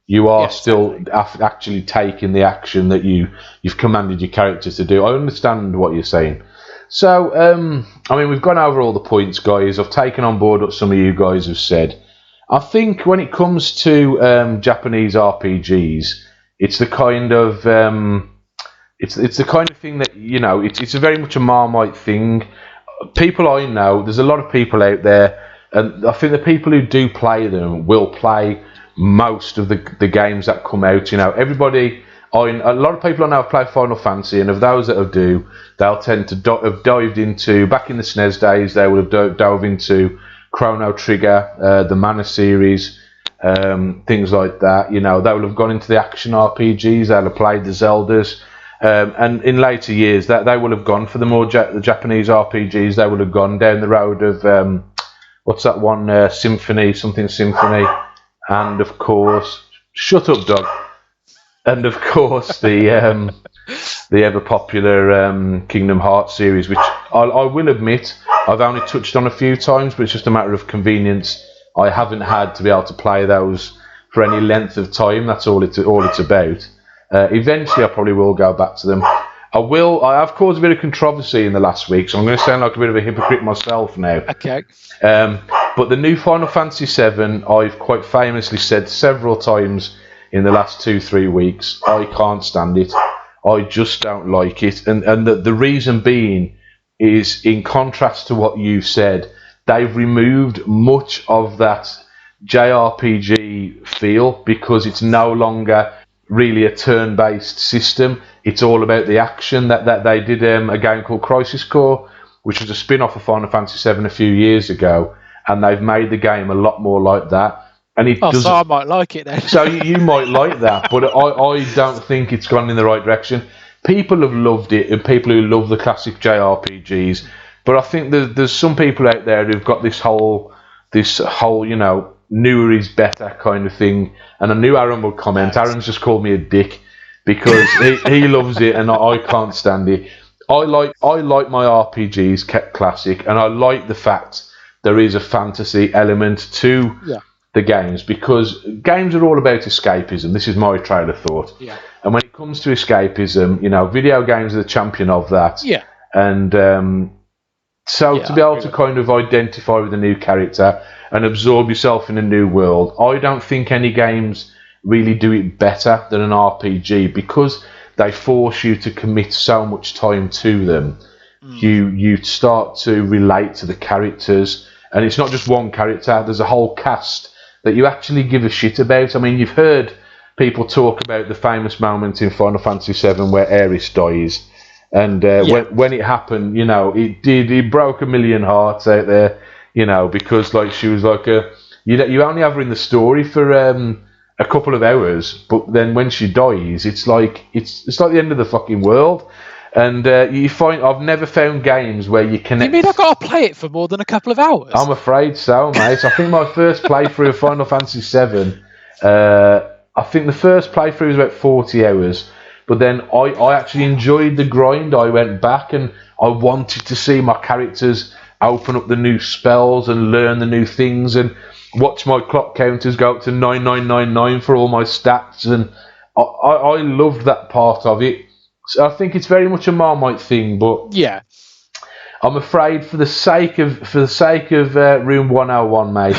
You are still actually taking the action that you've commanded your character to do. I understand what you're saying. So, I mean, we've gone over all the points, guys. I've taken on board what some of you guys have said. I think when it comes to Japanese RPGs, it's the kind of it's the kind of thing that it's a very much a Marmite thing. People I know, there's a lot of people out there, and I think the people who do play them will play most of the games that come out. A lot of people I know have played Final Fantasy, and of those that do, they'll tend to have dived into, back in the SNES days, they would have dove into Chrono Trigger, the Mana series, things like that. They will have gone into the action RPGs, they'll have played the Zeldas. And in later years, that they will have gone for the more the Japanese RPGs. They will have gone down the road of what's that one? Symphony, and of course, shut up, dog. And of course, the ever popular Kingdom Hearts series, which I will admit I've only touched on a few times, but it's just a matter of convenience I haven't had to be able to play those for any length of time. That's all it's about. Eventually, I probably will go back to them. I have caused a bit of controversy in the last week, so I'm going to sound like a bit of a hypocrite myself now. Okay. But the new Final Fantasy VII, I've quite famously said several times in the last 2-3 weeks, I can't stand it. I just don't like it. And the reason being is, in contrast to what you said, they've removed much of that JRPG feel, because it's no longer really a turn-based system. It's all about the action. That they did a game called Crisis Core, which was a spin-off of Final Fantasy VII a few years ago, and they've made the game a lot more like that. And it doesn't. So I might like it then. So you might like that, but I don't think it's gone in the right direction. People have loved it, and people who love the classic JRPGs. But I think there's some people out there who've got this whole newer is better kind of thing. And I knew Aaron would comment. Aaron's just called me a dick because he loves it and I can't stand it. I like my RPGs classic, and I like the fact there is a fantasy element to the games, because games are all about escapism. This is my trail of thought. Yeah. And when it comes to escapism, video games are the champion of that. Yeah. And to be able to kind of identify with a new character and absorb yourself in a new world, I don't think any games really do it better than an RPG, because they force you to commit so much time to them. You start to relate to the characters, and it's not just one character. There's a whole cast that you actually give a shit about. I mean, you've heard people talk about the famous moment in Final Fantasy VII where Aeris dies, and when it happened, it broke a million hearts out there, because she was like you only have her in the story for a couple of hours, but then when she dies, it's like the end of the fucking world. And you find, I've never found games where you connect. You mean I've got to play it for more than a couple of hours? I'm afraid so, mate. I think my first playthrough of Final Fantasy VII, I think the first playthrough was about 40 hours. But then I actually enjoyed the grind. I went back and I wanted to see my characters open up the new spells and learn the new things, and watch my clock counters go up to 9999 for all my stats. And I loved that part of it. So I think it's very much a Marmite thing, but yeah, I'm afraid for the sake of Room 101, mate,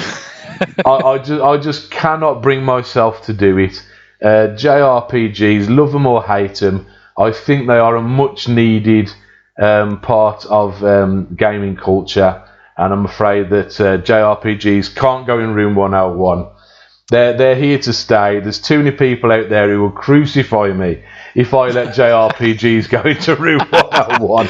I just cannot bring myself to do it. JRPGs, love them or hate them, I think they are a much needed part of gaming culture, and I'm afraid that JRPGs can't go in Room 101. They're here to stay. There's too many people out there who will crucify me if I let JRPGs go into Room 101.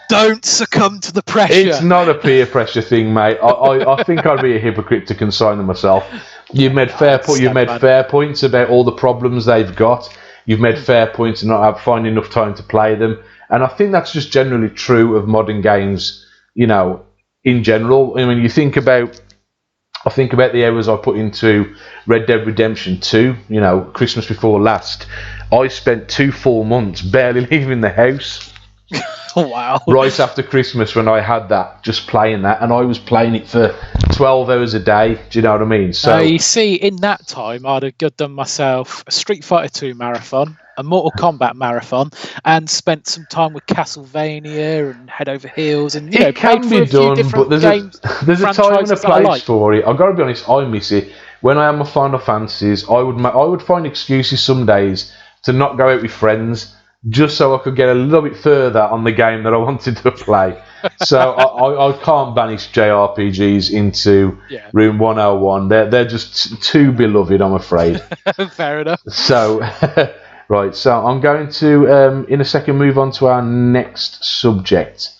Don't succumb to the pressure. It's not a peer pressure thing, mate. I think I'd be a hypocrite to consign them myself. You've made fair points about all the problems they've got. You've made fair points to not find enough time to play them, and I think that's just generally true of modern games. In general. I mean, I think about the hours I put into Red Dead Redemption 2, Christmas before last. I spent 2 full months barely leaving the house. Wow. Right after Christmas, when I had that, just playing that, and I was playing it for 12 hours a day. Do you know what I mean? So you see, in that time, I'd have done myself a Street Fighter 2 marathon, a Mortal Kombat marathon, and spent some time with Castlevania and Head Over Heels, and it can be done, but there's a time and a place for it. I've got to be honest, I miss it. When I have my Final Fantasies, I would find excuses some days to not go out with friends, just so I could get a little bit further on the game that I wanted to play. So I can't banish JRPGs into Room 101. They're just too beloved, I'm afraid. Fair enough. So, right, so I'm going to, in a second, move on to our next subject.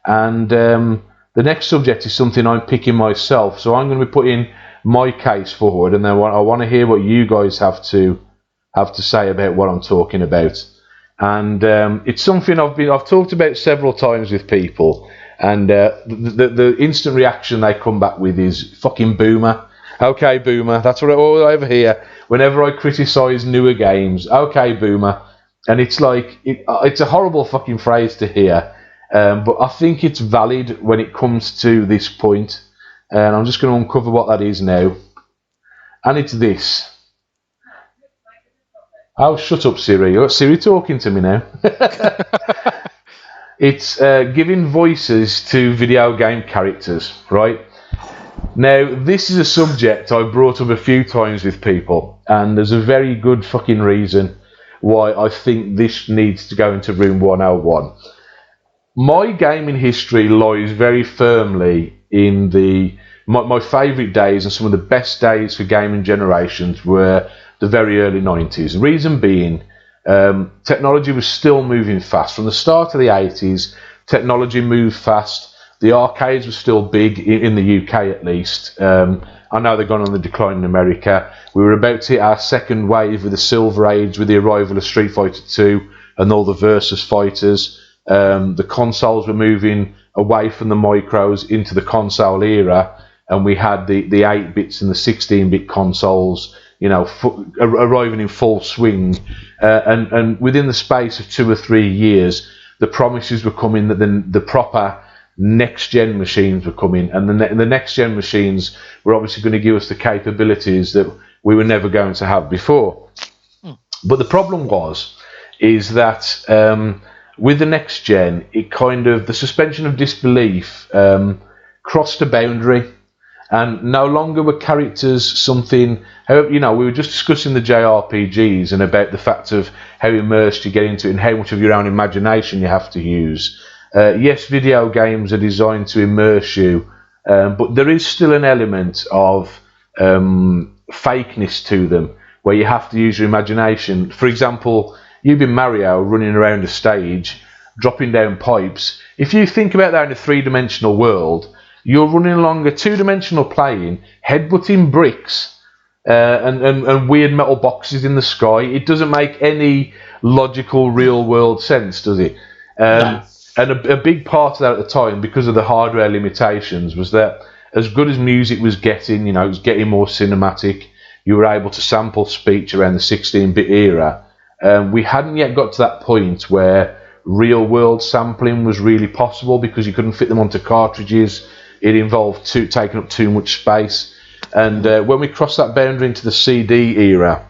And the next subject is something I'm picking myself. So I'm going to be putting my case forward, and then I want to hear what you guys have to say about what I'm talking about. And it's something I've talked about several times with people, and the instant reaction they come back with is fucking boomer. Okay, boomer. That's what I over here whenever I criticise newer games. Okay, boomer. And it's like it's a horrible fucking phrase to hear, but I think it's valid when it comes to this point. and I'm just going to uncover what that is now. And it's this. Oh, shut up, Siri. You got Siri talking to me now. It's giving voices to video game characters, right? Now, this is a subject I've brought up a few times with people, and there's a very good fucking reason why I think this needs to go into room 101. My gaming history lies very firmly in my favourite days, and some of the best days for gaming generations were the very early 90s. Reason being, technology was still moving fast. From the start of the 80s, technology moved fast. The arcades were still big, in the UK at least. I know they've gone on the decline in America. We were about to hit our second wave of the Silver Age with the arrival of Street Fighter 2 and all the Versus fighters. The consoles were moving away from the micros into the console era, and we had the 8-bits and the 16-bit consoles, arriving in full swing. And within the space of 2 or 3 years, the promises were coming that the proper next-gen machines were coming, and the next-gen machines were obviously going to give us the capabilities that we were never going to have before. But the problem is that with the next-gen, it the suspension of disbelief crossed a boundary, and no longer were characters something. We were just discussing the JRPGs and about the fact of how immersed you get into it and how much of your own imagination you have to use. Yes, video games are designed to immerse you, but there is still an element of fakeness to them, where you have to use your imagination. For example, you've been Mario running around a stage, dropping down pipes. If you think about that in a three-dimensional world, you're running along a two-dimensional plane, headbutting bricks and weird metal boxes in the sky. It doesn't make any logical, real-world sense, does it? No. And a big part of that at the time, because of the hardware limitations, was that as good as music was getting, it was getting more cinematic. You were able to sample speech around the 16-bit era. We hadn't yet got to that point where real-world sampling was really possible, because you couldn't fit them onto cartridges. It involved taking up too much space. And when we crossed that boundary into the CD era,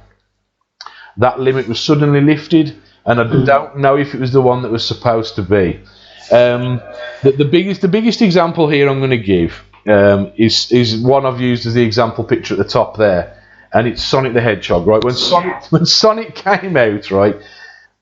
that limit was suddenly lifted, and I don't know if it was the one that was supposed to be. The biggest example here I'm going to give is one I've used as the example picture at the top there, and it's Sonic the Hedgehog. Right, when Sonic came out, right,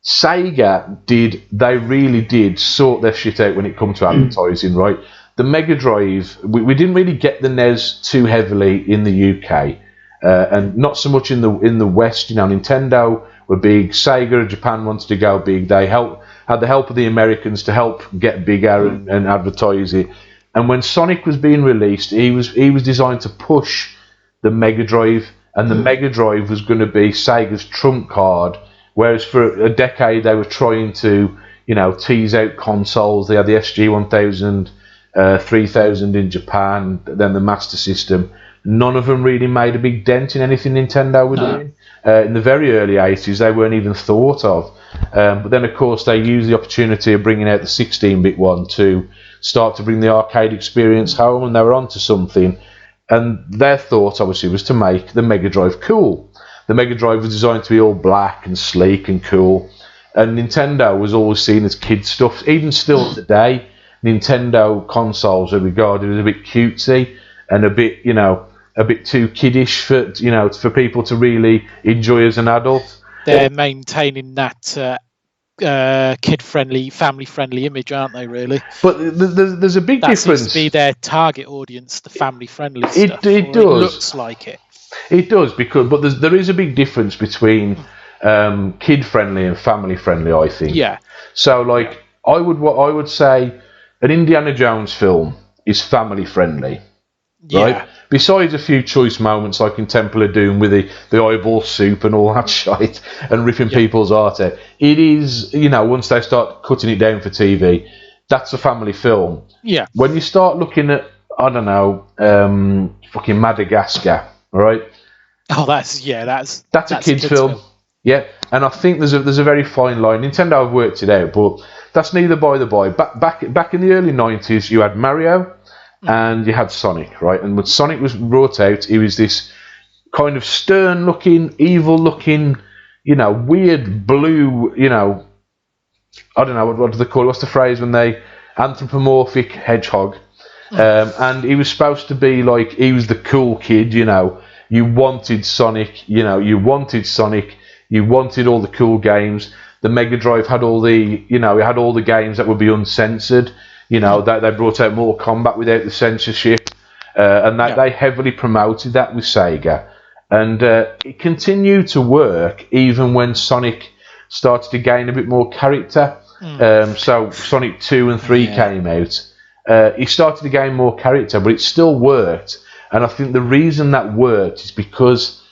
Sega really did sort their shit out when it comes to advertising. Right, the Mega Drive, we didn't really get the NES too heavily in the UK, and not so much in the West. Nintendo were big. Sega Japan wanted to go big. They had the help of the Americans to help get bigger and advertise it. And when Sonic was being released, he was designed to push the Mega Drive, and the Mega Drive was going to be Sega's trump card. Whereas for a decade they were trying to, tease out consoles. They had the SG-1000, 3000 in Japan, then the Master System. None of them really made a big dent in anything Nintendo were doing. In the very early 80s, they weren't even thought of. But then, of course, they used the opportunity of bringing out the 16-bit one to start to bring the arcade experience home, and they were onto something. And their thought, obviously, was to make the Mega Drive cool. The Mega Drive was designed to be all black and sleek and cool. And Nintendo was always seen as kid stuff. Even still today, Nintendo consoles are regarded as a bit cutesy and a bit too kiddish for people to really enjoy as an adult. They're maintaining that kid-friendly, family-friendly image, aren't they? Really, but there's a big difference. That seems to be their target audience, the family-friendly stuff. It does. It looks like it. It does, but there is a big difference between kid-friendly and family-friendly, I think. Yeah. So, I would say an Indiana Jones film is family-friendly. Yeah. Right? Besides a few choice moments like in Temple of Doom with the eyeball soup and all that shit and ripping people's art out, it is, once they start cutting it down for TV, that's a family film. Yeah. When you start looking at, I don't know, fucking Madagascar, all right? Oh, that's a kid's film. Yeah, and I think there's a very fine line. Nintendo have worked it out, but that's neither by the by. Back in the early 90s, you had Mario, and you had Sonic, right? And when Sonic was brought out, he was this kind of stern-looking, evil-looking, weird blue, I don't know, what do they call it? What's the phrase when they... anthropomorphic hedgehog. And he was supposed to be like, he was the cool kid, You wanted Sonic, you wanted Sonic, you wanted all the cool games. The Mega Drive had all the, it had all the games that would be uncensored. They brought out Mortal Kombat without the censorship. And they heavily promoted that with Sega. And it continued to work even when Sonic started to gain a bit more character. So Sonic 2 and 3 came out. He started to gain more character, but it still worked. And I think the reason that worked is because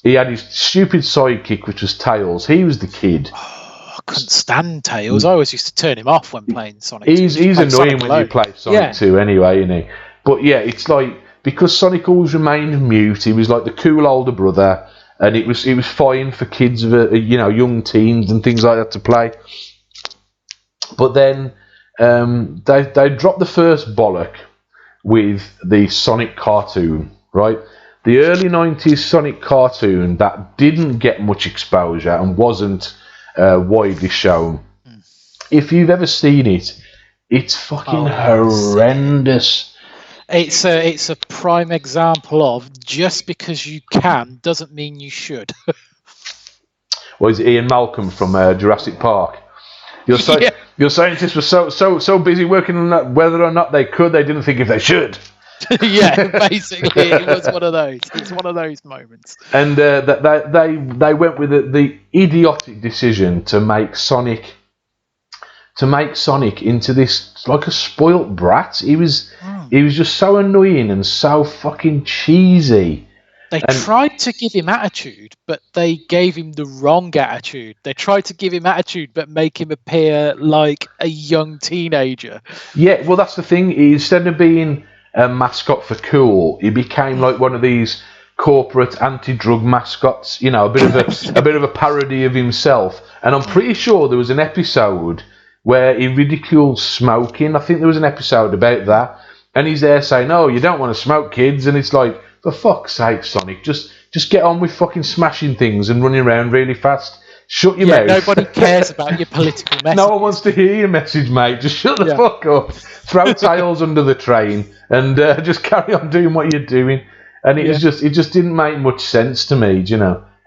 he had his stupid sidekick, which was Tails. He was the kid. I couldn't stand Tails. I always used to turn him off when playing Sonic 2. He's annoying when you play Sonic 2 anyway, isn't he? But yeah, it's like, because Sonic always remained mute, he was like the cool older brother, and it was fine for kids of young teens and things like that to play. But then they dropped the first bollock with the Sonic cartoon, right? The early 90s Sonic cartoon that didn't get much exposure and wasn't widely shown. If you've ever seen it, it's fucking horrendous. It's a prime example of just because you can doesn't mean you should. Well, it's Ian Malcolm from Jurassic Park. Your scientists were so busy working on that, whether or not they could, they didn't think if they should. Yeah, basically, it was one of those. It's one of those moments. And they went with the idiotic decision to make Sonic into this like a spoilt brat. He was just so annoying and so fucking cheesy. They tried to give him attitude, but they gave him the wrong attitude. They tried to give him attitude, but make him appear like a young teenager. Yeah, well, that's the thing. Instead of being a mascot for cool, he became like one of these corporate anti-drug mascots. A bit of a parody of himself. And I'm pretty sure there was an episode where he ridiculed smoking. I think there was an episode about that, and he's there saying, "Oh, you don't want to smoke, kids," and it's like, for fuck's sake, Sonic, just get on with fucking smashing things and running around really fast. Shut your mouth. Nobody cares about your political message. No one wants to hear your message, mate. Just shut the fuck up. Throw Tails under the train and just carry on doing what you're doing. And it just didn't make much sense to me,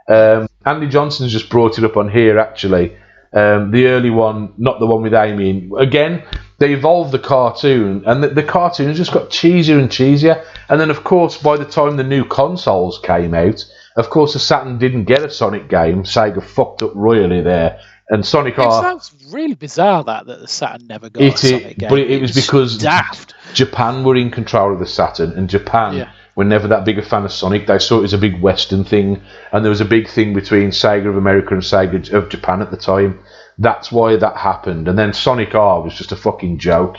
Andy Johnson's just brought it up on here, actually. The early one, not the one with Amy. Again, they evolved the cartoon, and the cartoon has just got cheesier and cheesier. And then, of course, by the time the new consoles came out, of course, the Saturn didn't get a Sonic game. Sega fucked up royally there. And Sonic R... It sounds really bizarre that the Saturn never got a Sonic game. But it was because daft. Japan were in control of the Saturn, and Japan were never that big a fan of Sonic. They saw it as a big Western thing, and there was a big thing between Sega of America and Sega of Japan at the time. That's why that happened. And then Sonic R was just a fucking joke.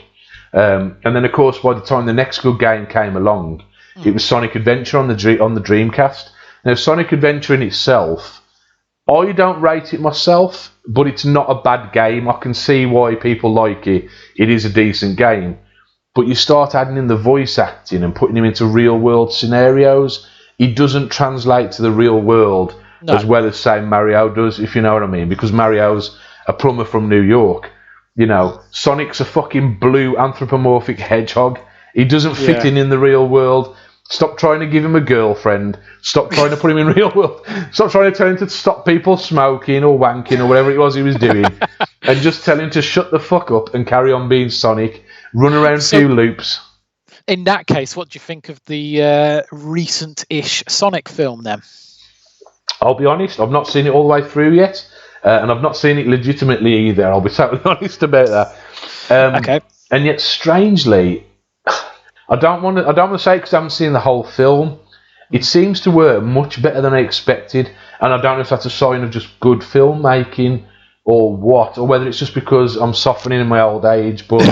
And then, of course, by the time the next good game came along, it was Sonic Adventure on the Dreamcast. Now, Sonic Adventure in itself, I don't rate it myself, but it's not a bad game. I can see why people like it. It is a decent game. But you start adding in the voice acting and putting him into real-world scenarios, he doesn't translate to the real world as well as, say, Mario does, if you know what I mean. Because Mario's a plumber from New York. Sonic's a fucking blue anthropomorphic hedgehog. He doesn't fit in the real world. Stop trying to give him a girlfriend. Stop trying to put him in real world. Stop trying to tell him to stop people smoking or wanking or whatever it was he was doing. And just tell him to shut the fuck up and carry on being Sonic. Run around a few loops. In that case, what do you think of the recent-ish Sonic film then? I'll be honest, I've not seen it all the way through yet. And I've not seen it legitimately either. I'll be totally honest about that. Okay. And yet, strangely, I don't want to say it because I haven't seen the whole film. It seems to work much better than I expected, and I don't know if that's a sign of just good filmmaking or what, or whether it's just because I'm softening in my old age. But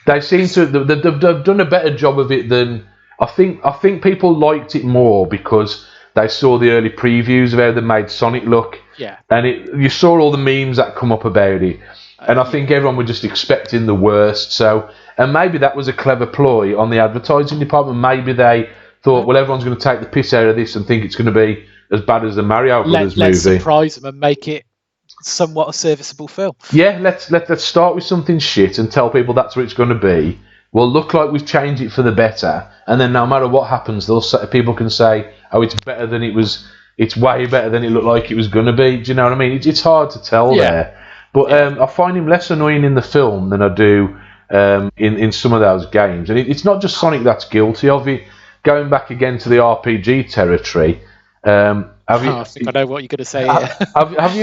they seem to they've done a better job of it than I think. I think people liked it more because they saw the early previews of how they made Sonic look. Yeah. And you saw all the memes that come up about it. And I think everyone was just expecting the worst. So, and maybe that was a clever ploy on the advertising department. Maybe they thought, well, everyone's going to take the piss out of this and think it's going to be as bad as the Mario Brothers movie. Let's surprise them and make it somewhat a serviceable film. Yeah, let's start with something shit and tell people that's what it's going to be. We'll look like we've changed it for the better, and then no matter what happens, people can say, "Oh, it's better than it was. It's way better than it looked like it was going to be." Do you know what I mean? It's hard to tell there, but I find him less annoying in the film than I do in some of those games. And it's not just Sonic that's guilty of it. Going back again to the RPG territory. I think I know what you're going to say here. Have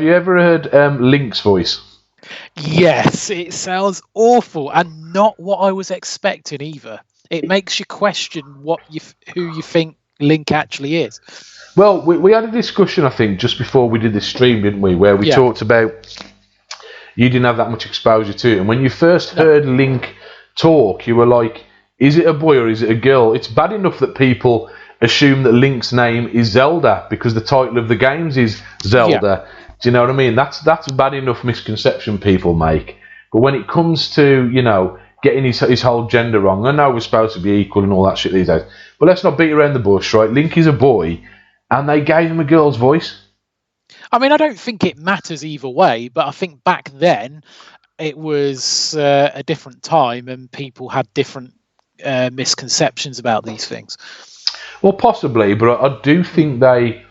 you ever heard Link's voice? Yes, it sounds awful and not what I was expecting either. It makes you question who you think Link actually is. Well, we had a discussion, I think, just before we did this stream, didn't we? Where we talked about you didn't have that much exposure to it, and when you first heard Link talk, you were like, "Is it a boy or is it a girl?" It's bad enough that people assume that Link's name is Zelda because the title of the games is Zelda. Yeah. Do you know what I mean? That's bad enough misconception people make. But when it comes to, getting his whole gender wrong, I know we're supposed to be equal and all that shit these days, but let's not beat around the bush, right? Link is a boy, and they gave him a girl's voice. I mean, I don't think it matters either way, but I think back then it was a different time and people had different misconceptions about these things. Well, possibly, but I do think they.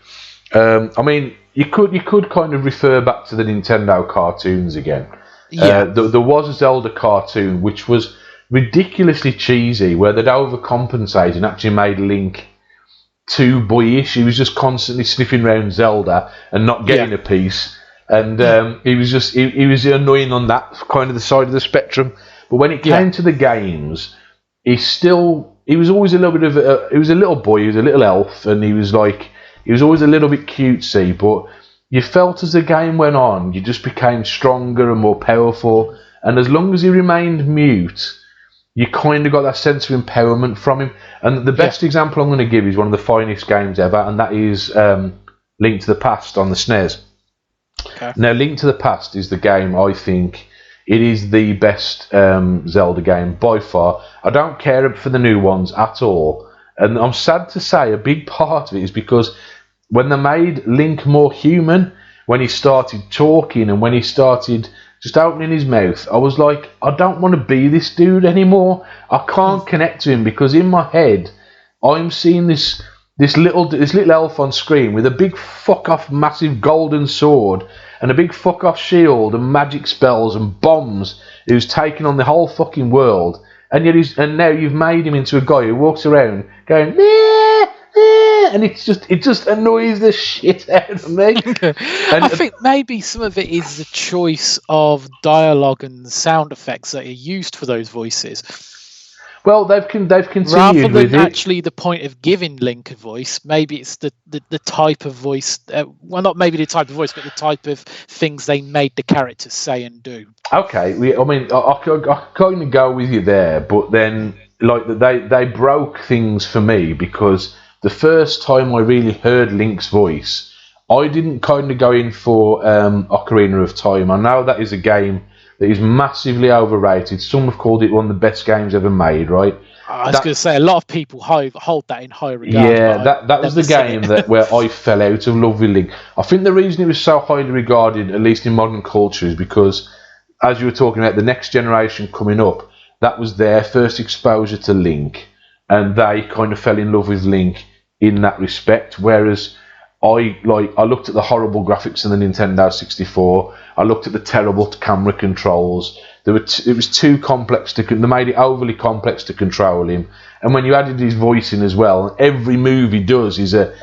I mean, you could kind of refer back to the Nintendo cartoons again. Yeah. There was a Zelda cartoon which was ridiculously cheesy, where they'd overcompensate and actually made Link too boyish. He was just constantly sniffing around Zelda and not getting a piece, and he was annoying on that kind of the side of the spectrum. But when it came to the games, he was always a little bit of he was a little boy, he was a little elf, and he was always a little bit cutesy, but you felt as the game went on, you just became stronger and more powerful, and as long as he remained mute, you kind of got that sense of empowerment from him. And the best example I'm going to give is one of the finest games ever, and that is Link to the Past on the SNES. Okay. Now, Link to the Past is the game, I think, it is the best Zelda game by far. I don't care for the new ones at all. And I'm sad to say a big part of it is because when they made Link more human, when he started talking and when he started just opening his mouth, I was like, I don't want to be this dude anymore. I can't connect to him because in my head, I'm seeing this little elf on screen with a big fuck off massive golden sword and a big fuck off shield and magic spells and bombs who's taken on the whole fucking world. And yet now you've made him into a guy who walks around going, nah, and it just annoys the shit out of me. And I think maybe some of it is the choice of dialogue and sound effects that are used for those voices. Well, they've continued rather with than it. Actually the point of giving Link a voice. Maybe it's the type of voice. Well, not maybe the type of voice, but the type of things they made the characters say and do. Okay, I kind of go with you there, but then they broke things for me because the first time I really heard Link's voice, I didn't kind of go in for Ocarina of Time. I know that is a game that is massively overrated. Some have called it one of the best games ever made, right? I was going to say, a lot of people hold that in high regard. Yeah, that was the game where I fell out of love with Link. I think the reason it was so highly regarded, at least in modern culture, is because, as you were talking about, the next generation coming up, that was their first exposure to Link, and they kind of fell in love with Link in that respect, whereas I looked at the horrible graphics in the Nintendo 64. I looked at the terrible camera controls. It was too complex they made it overly complex to control him. And when you added his voice in as well, every move he does is a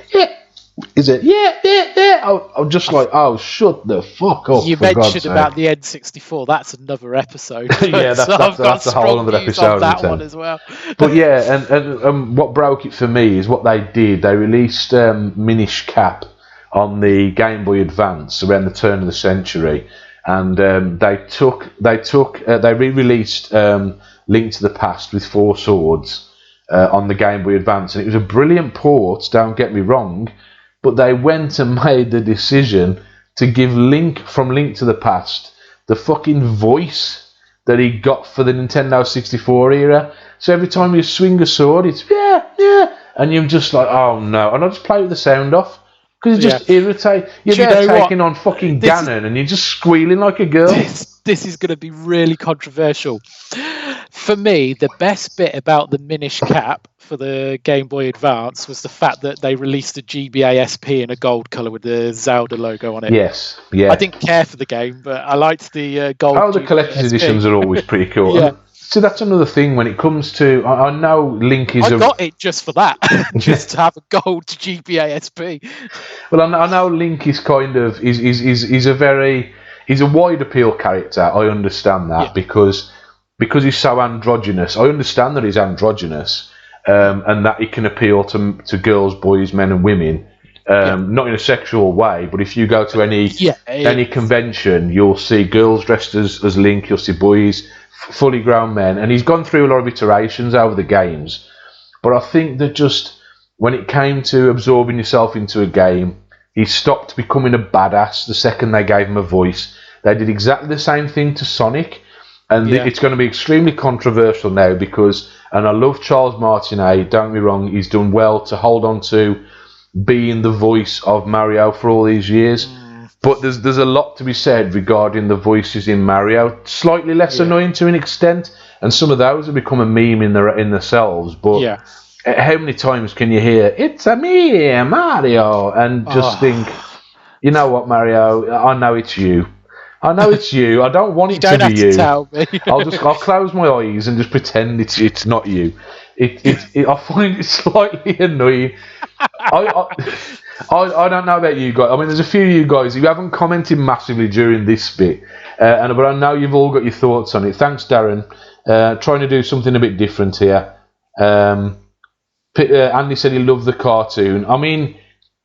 I'm just like, oh, shut the fuck up. You mentioned about the N64. That's another episode. Yeah, that's a whole other episode. That one as well. But yeah, and what broke it for me is what they did. They released Minish Cap on the Game Boy Advance around the turn of the century, and they re-released Link to the Past with 4 swords on the Game Boy Advance, and it was a brilliant port. Don't get me wrong. But they went and made the decision to give Link from Link to the Past the the fucking voice that he got for the Nintendo 64 era. So every time you swing a sword, it's yeah, and you're just like, oh no, and I just play with the sound off. Because it just irritates. You're there taking on fucking Ganon and you're just squealing like a girl. This is going to be really controversial. For me, the best bit about the Minish cap for the Game Boy Advance was the fact that they released a GBA SP in a gold colour with the Zelda logo on it. Yes, yeah. I didn't care for the game, but I liked the gold. Oh, the collector's editions are always pretty cool. Yeah. So that's another thing when it comes to. I know Link is. I got it just for that, just to have a gold GBA SP. Well, I know Link is kind of he's a wide appeal character. I understand that because he's so androgynous. I understand that he's androgynous, and that he can appeal to girls, boys, men, and women. Not in a sexual way, but if you go to any convention, you'll see girls dressed as Link. You'll see boys. Fully grown men, and he's gone through a lot of iterations over the games, but I think that just when it came to absorbing yourself into a game, he stopped becoming a badass the second they gave him a voice. They did exactly the same thing to Sonic, and it's going to be extremely controversial now because, and I love Charles Martinet, don't get me wrong, he's done well to hold on to being the voice of Mario for all these years. But there's a lot to be said regarding the voices in Mario. Slightly less annoying to an extent, and some of those have become a meme in themselves. But how many times can you hear "It's a me, Mario," and just think, you know what, Mario? I know it's you. I know it's you. I don't want it to be you. Tell me. I'll close my eyes and just pretend it's not you. I find it slightly annoying. I don't know about you guys. I mean, there's a few of you guys who haven't commented massively during this bit, but I know you've all got your thoughts on it. Thanks, Darren. Trying to do something a bit different here. Andy said he loved the cartoon. I mean,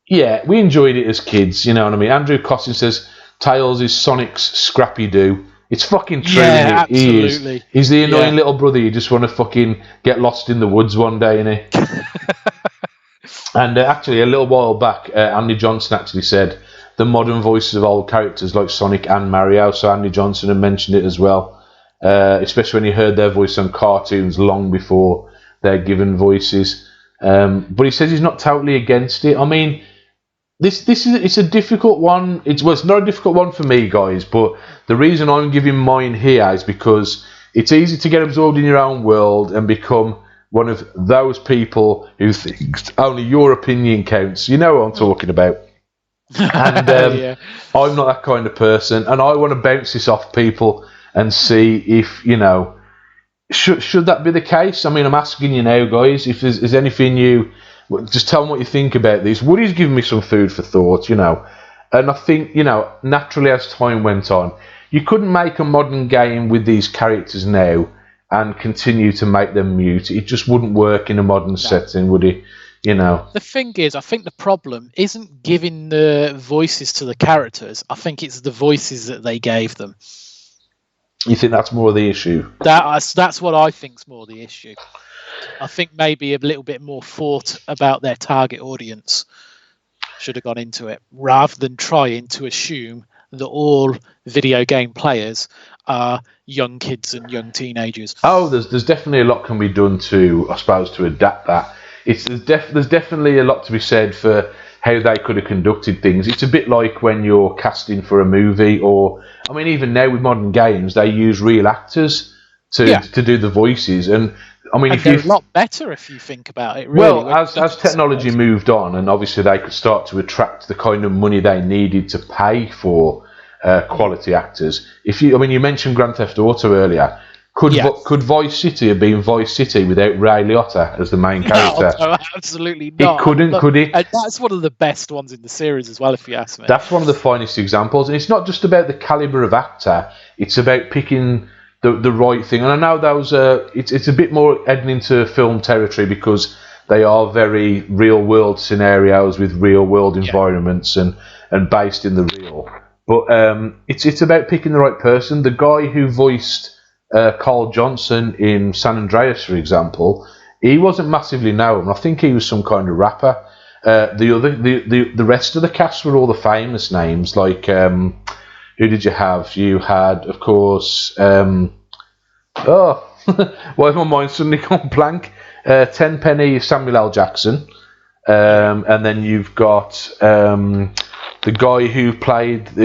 yeah, we enjoyed it as kids, you know what I mean? Andrew Costin says Tails is Sonic's Scrappy-Doo. It's fucking true. Yeah, absolutely. He is. He's the annoying little brother you just want to fucking get lost in the woods one day, innit? And actually, a little while back, Andy Johnson actually said the modern voices of old characters like Sonic and Mario. So Andy Johnson had mentioned it as well, especially when he heard their voice on cartoons long before they're given voices. But he says he's not totally against it. I mean, it's a difficult one. It's not a difficult one for me, guys. But the reason I'm giving mine here is because it's easy to get absorbed in your own world and become one of those people who thinks only your opinion counts. You know what I'm talking about. And I'm not that kind of person, and I want to bounce this off people and see if, you know, should that be the case? I mean, I'm asking you now, guys, if there's anything you... Just tell me what you think about this. Woody's given me some food for thought, you know. And I think, you know, naturally as time went on, you couldn't make a modern game with these characters now and continue to make them mute. It just wouldn't work in a modern setting, would it? You know. The thing is, I think the problem isn't giving the voices to the characters. I think it's the voices that they gave them. You think that's more the issue? That's what I think's more the issue. I think maybe a little bit more thought about their target audience should have gone into it, rather than trying to assume that all video game players are young kids and young teenagers. Oh, there's definitely a lot can be done to, I suppose, to adapt that. There's definitely a lot to be said for how they could have conducted things. It's a bit like when you're casting for a movie, or I mean, even now with modern games, they use real actors to do the voices, and I mean, and they're a lot better if you think about it. Really, well, as technology moved on, and obviously they could start to attract the kind of money they needed to pay for quality actors. I mean, you mentioned Grand Theft Auto earlier. Could Vice City have been Vice City without Ray Liotta as the main character? No, absolutely not. It couldn't, could it? And that's one of the best ones in the series as well, if you ask me. That's one of the finest examples, and it's not just about the caliber of actor; it's about picking the right thing. And I know those it's a bit more heading into film territory because they are very real world scenarios with real world environments and based in the real. But it's about picking the right person. The guy who voiced Carl Johnson in San Andreas, for example, he wasn't massively known. I think he was some kind of rapper. The rest of the cast were all the famous names, like Who did you have? You had, of course, why has my mind suddenly gone blank? Tenpenny Samuel L. Jackson. And then you've got the guy who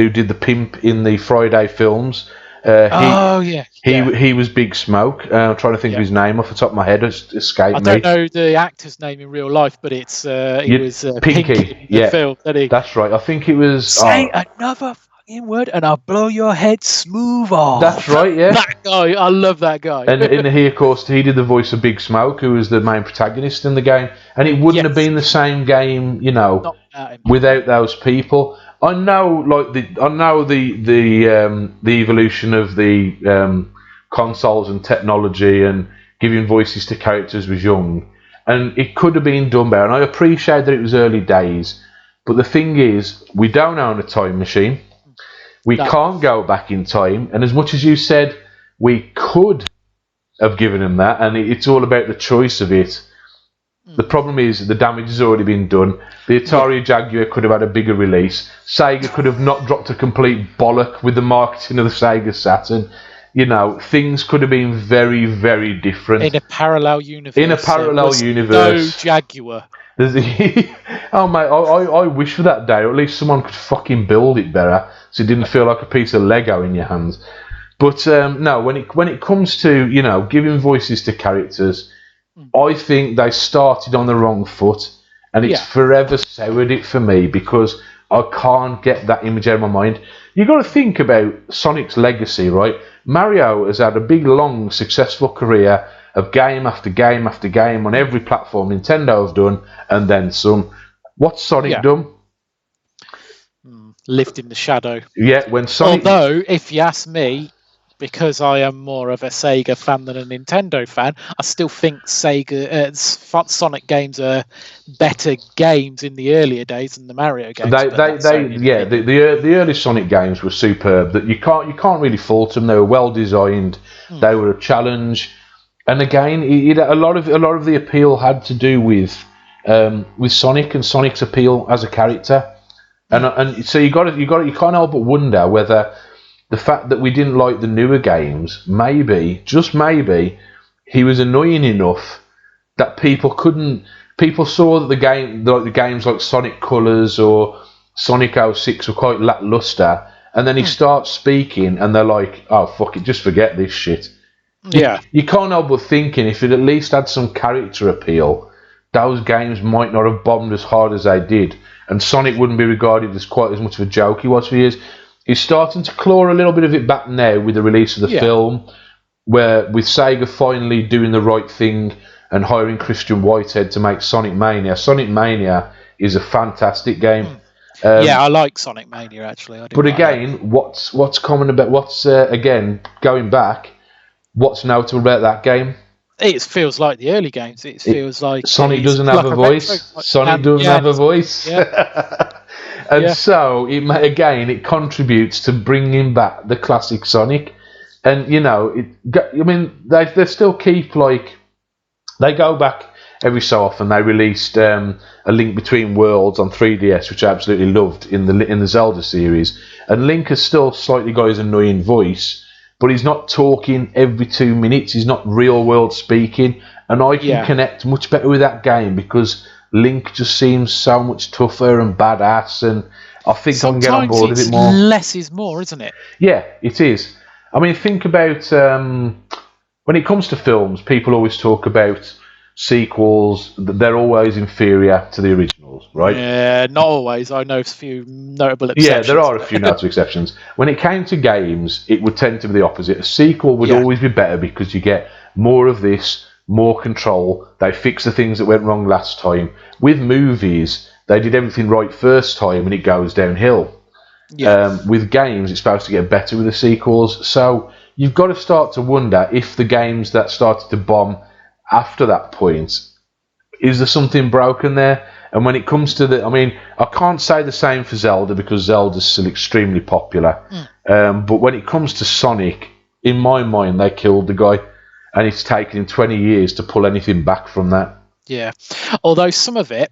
did the pimp in the Friday films. He was Big Smoke. I'm trying to think of his name off the top of my head. It's escaped me. I don't know the actor's name in real life, but it was Pinky in the film. That's right. I think it was. Say another fucking word, and I'll blow your head smooth off. That's right. Yeah. That guy, I love that guy. And he, of course, he did the voice of Big Smoke, who was the main protagonist in the game. And it wouldn't have been the same game, without those people. I know, the evolution of the consoles and technology and giving voices to characters was young, and it could have been done better. And I appreciate that it was early days, but the thing is, we don't own a time machine. We can't go back in time, and as much as you said we could have given him that, and it's all about the choice of it. The problem is the damage has already been done. The Atari Jaguar could have had a bigger release. Sega could have not dropped a complete bollock with the marketing of the Sega Saturn. Things could have been very, very different. In a parallel universe. No Jaguar. Oh mate, I wish for that day, or at least someone could fucking build it better, so it didn't feel like a piece of Lego in your hands. But no, when it comes to giving voices to characters, I think they started on the wrong foot, and it's forever soured it for me because I can't get that image out of my mind. You've got to think about Sonic's legacy, right? Mario has had a big, long, successful career of game after game after game on every platform Nintendo have done, and then some. What's Sonic done? Lived in the shadow. Yeah, when Sonic... Although, if you ask me, because I am more of a Sega fan than a Nintendo fan, I still think Sonic games are better games in the earlier days than the Mario games. The early Sonic games were superb. That you can't really fault them. They were well designed. They were a challenge, and again, a lot of the appeal had to do with Sonic and Sonic's appeal as a character, and so you can't help but wonder whether the fact that we didn't like the newer games, maybe, just maybe, he was annoying enough that people saw that the games like Sonic Colors or Sonic 06 were quite lackluster, and then he starts speaking and they're like, oh fuck it, just forget this shit. You can't help but thinking if it at least had some character appeal, those games might not have bombed as hard as they did, and Sonic wouldn't be regarded as quite as much of a joke he was for years. He's starting to claw a little bit of it back now with the release of the film, where with Sega finally doing the right thing and hiring Christian Whitehead to make Sonic Mania. Sonic Mania is a fantastic game. I like Sonic Mania actually. But again, what's common about again going back? What's notable about that game? It feels like the early games. It feels like Sonic doesn't have a voice. Sonic doesn't have a voice. And so it contributes to bringing back the classic Sonic, and they still keep they go back every so often. They released A Link Between Worlds on 3DS, which I absolutely loved in the Zelda series, and Link has still slightly got his annoying voice, but he's not talking every 2 minutes. He's not real world speaking, and I can connect much better with that game because Link just seems so much tougher and badass, and I think sometimes I can get on board with it more. Less is more, isn't it? Yeah, it is. I mean, think about when it comes to films, people always talk about sequels. They're always inferior to the originals, right? Yeah, not always. I know a few notable exceptions. Yeah, there are a few notable exceptions. When it came to games, it would tend to be the opposite. A sequel would always be better because you get more of this, more control. They fix the things that went wrong last time. With movies, they did everything right first time and it goes downhill. With games, it's supposed to get better with the sequels. So you've got to start to wonder if the games that started to bomb after that point, is there something broken there? And when it comes to I can't say the same for Zelda because Zelda's still extremely popular. But when it comes to Sonic, in my mind, they killed the guy. And it's taken him 20 years to pull anything back from that. Yeah. Although some of it,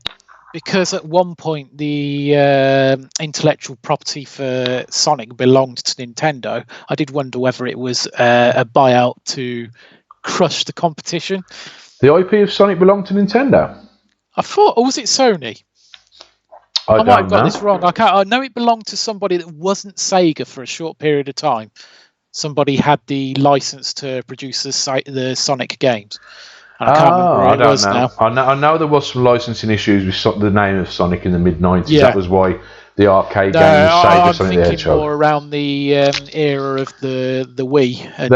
because at one point the intellectual property for Sonic belonged to Nintendo. I did wonder whether it was a buyout to crush the competition. The IP of Sonic belonged to Nintendo? I thought, or was it Sony? I might have got this wrong. I know it belonged to somebody that wasn't Sega for a short period of time. Somebody had the license to produce the Sonic games. And I can't remember who it was now. I know there was some licensing issues with the name of Sonic in the mid-90s. Yeah. That was why the arcade game was Sega Sonic the Hedgehog. I'm thinking more around the era of the Wii and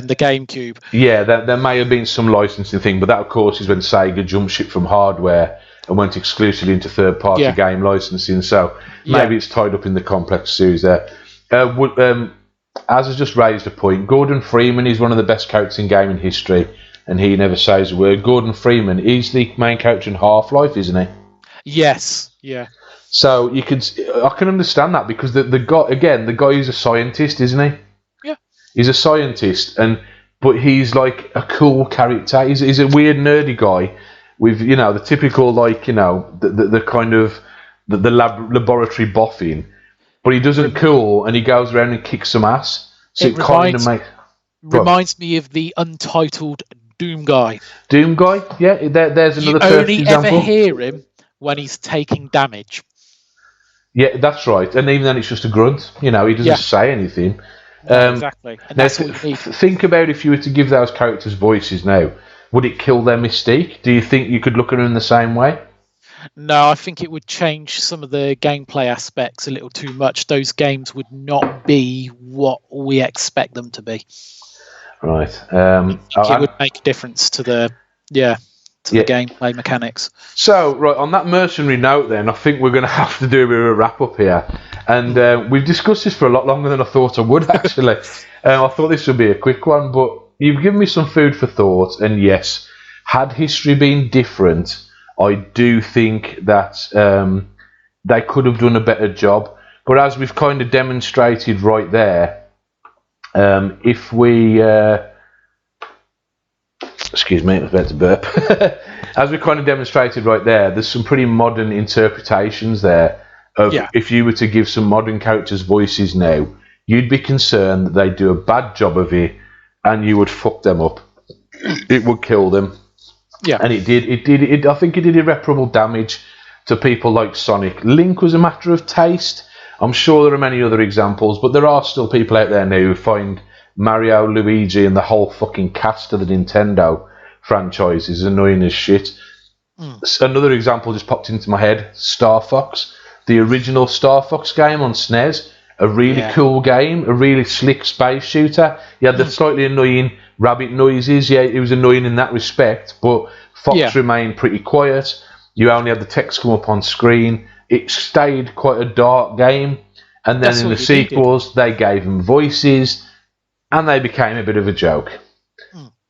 the GameCube. Yeah, there may have been some licensing thing, but that, of course, is when Sega jumped ship from hardware and went exclusively into third-party game licensing. So maybe it's tied up in the complex series there. As has just raised a point, Gordon Freeman is one of the best characters in gaming history, and he never says a word. Gordon Freeman is the main character in Half-Life, isn't he? Yes, yeah. So I can understand that, because the guy is a scientist, isn't he? Yeah. He's a scientist, but he's like a cool character. He's a weird nerdy guy with the typical the kind of the laboratory boffin, but he doesn't cool, and he goes around and kicks some ass. So it kind of reminds me of the Untitled Doom Guy. Doom Guy, yeah. There's another perfect example. You only ever hear him when he's taking damage. Yeah, that's right. And even then, it's just a grunt. He doesn't say anything. Exactly. And that's what you need. Think about if you were to give those characters voices now. Would it kill their mystique? Do you think you could look at them in the same way? No, I think it would change some of the gameplay aspects a little too much. Those games would not be what we expect them to be. Right. It would make a difference to the gameplay mechanics. So, right, on that mercenary note then, I think we're going to have to do a bit of a wrap-up here. And we've discussed this for a lot longer than I thought I would, actually. I thought this would be a quick one, but you've given me some food for thought. And yes, had history been different, I do think that they could have done a better job. But as we've kind of demonstrated right there, if we... excuse me, I was about to burp. As we kind of demonstrated right there, there's some pretty modern interpretations there of if you were to give some modern characters voices now, you'd be concerned that they do a bad job of it and you would fuck them up. It would kill them. Yeah. And it did. I think it did irreparable damage to people like Sonic. Link was a matter of taste. I'm sure there are many other examples, but there are still people out there now who find Mario, Luigi, and the whole fucking cast of the Nintendo franchise is annoying as shit. Another example just popped into my head: Star Fox, the original Star Fox game on SNES, a really cool game, a really slick space shooter. You had the slightly annoying rabbit noises. Yeah, it was annoying in that respect, but Fox remained pretty quiet. You only had the text come up on screen. It stayed quite a dark game, and then in the sequels, they gave them voices. And they became a bit of a joke.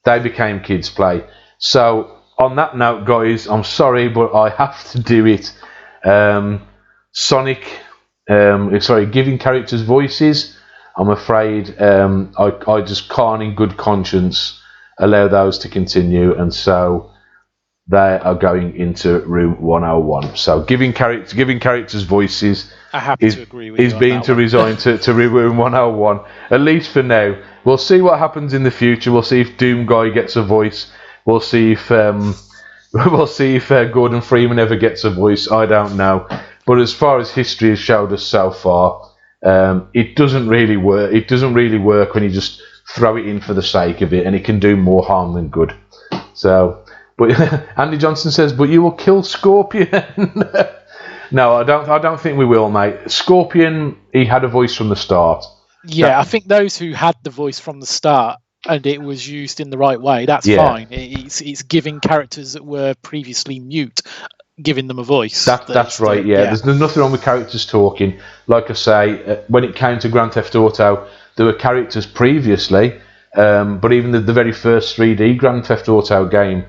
They became kids' play. So, on that note, guys, I'm sorry, but I have to do it. Giving characters voices, I'm afraid I just can't in good conscience allow those to continue. And so, they are going into room 101. So, giving characters voices is being to resign to room 101, at least for now. We'll see what happens in the future. We'll see if Doom Guy gets a voice. We'll see if Gordon Freeman ever gets a voice. I don't know. But as far as history has showed us so far, it doesn't really work. It doesn't really work when you just throw it in for the sake of it, and it can do more harm than good. So, but Andy Johnson says, "But you will kill Scorpion." No, I don't think we will, mate. Scorpion, he had a voice from the start. Yeah, I think those who had the voice from the start and it was used in the right way, that's fine. It's giving characters that were previously mute, giving them a voice. That's right, yeah. There's nothing wrong with characters talking. Like I say, when it came to Grand Theft Auto, there were characters previously, but even the very first 3D Grand Theft Auto game,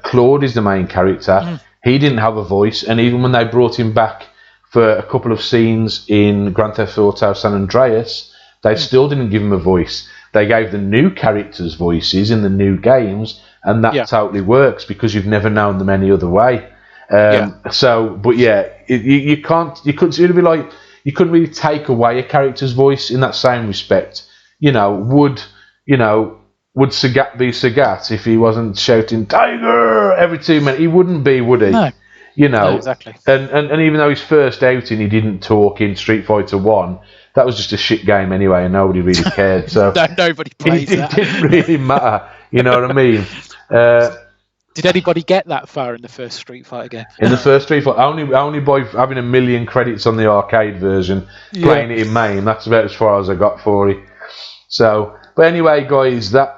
Claude is the main character. He didn't have a voice, and even when they brought him back for a couple of scenes in Grand Theft Auto San Andreas, they still didn't give him a voice. They gave the new characters voices in the new games, and that totally works because you've never known them any other way. So, but yeah, you couldn't really be like, you couldn't really take away a character's voice in that same respect. Would Sagat be Sagat if he wasn't shouting "Tiger" every 2 minutes? He wouldn't be, would he? No. No, exactly. And even though his first outing he didn't talk in Street Fighter 1, that was just a shit game anyway, and nobody really cared. So no, nobody plays that. It didn't really matter. You know what I mean? Did anybody get that far in the first Street Fighter game? In the first Street Fighter, only by having 1 million credits on the arcade version, playing it in MAME. That's about as far as I got for it. So, but anyway, guys, that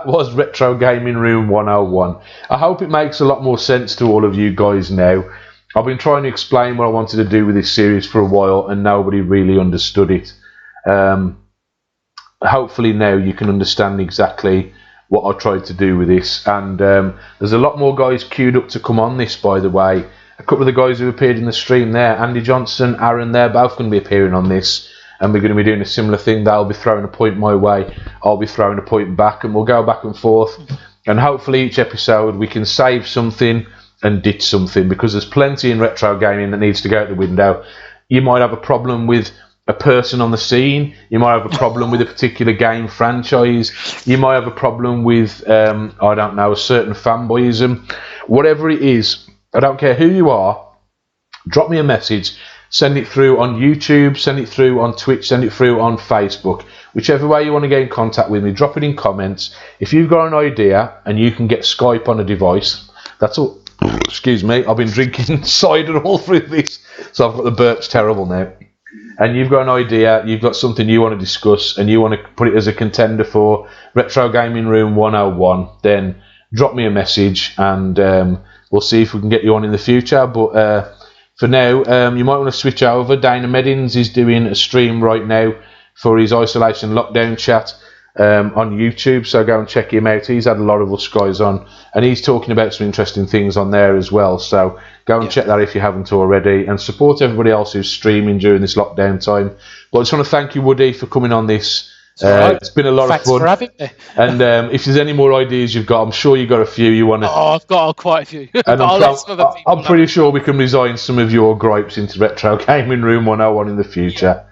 was Retro Gaming Room 101. I hope it makes a lot more sense to all of you guys now. I've been trying to explain what I wanted to do with this series for a while, and nobody really understood it. Hopefully now you can understand exactly what I tried to do with this, and there's a lot more guys queued up to come on this, by the way. A couple of the guys who appeared in the stream there, Andy Johnson, Aaron, they're both going to be appearing on this, and we're going to be doing a similar thing. They'll be throwing a point my way, I'll be throwing a point back, and we'll go back and forth, and hopefully each episode we can save something and ditch something, because there's plenty in retro gaming that needs to go out the window. You might have a problem with a person on the scene, you might have a problem with a particular game franchise, you might have a problem with I don't know, a certain fanboyism, whatever it is. I don't care who you are, drop me a message, send it through on YouTube, send it through on Twitch, send it through on Facebook, whichever way you want to get in contact with me, drop it in comments. If you've got an idea and you can get Skype on a device, that's all. Excuse me, I've been drinking cider all through this, so I've got the burps terrible now. And you've got an idea, you've got something you want to discuss, and you want to put it as a contender for Retro Gaming Room 101, then drop me a message, and we'll see if we can get you on in the future. But for now, you might want to switch over. Dana Meddings is doing a stream right now for his isolation lockdown chat on YouTube, so go and check him out. He's had a lot of us guys on, and he's talking about some interesting things on there as well, so go and check that if you haven't already, and support everybody else who's streaming during this lockdown time. But I just want to thank you, Woody, for coming on this. It's been a lot of fun. Thanks for having me. And if there's any more ideas you've got, I'm sure you've got a few you want to... Oh, I've got quite a few. And I'm pretty sure we can resign some of your gripes into Retro Gaming Room 101 in the future.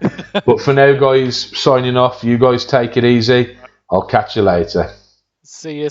But for now, guys, signing off. You guys take it easy. I'll catch you later. See you.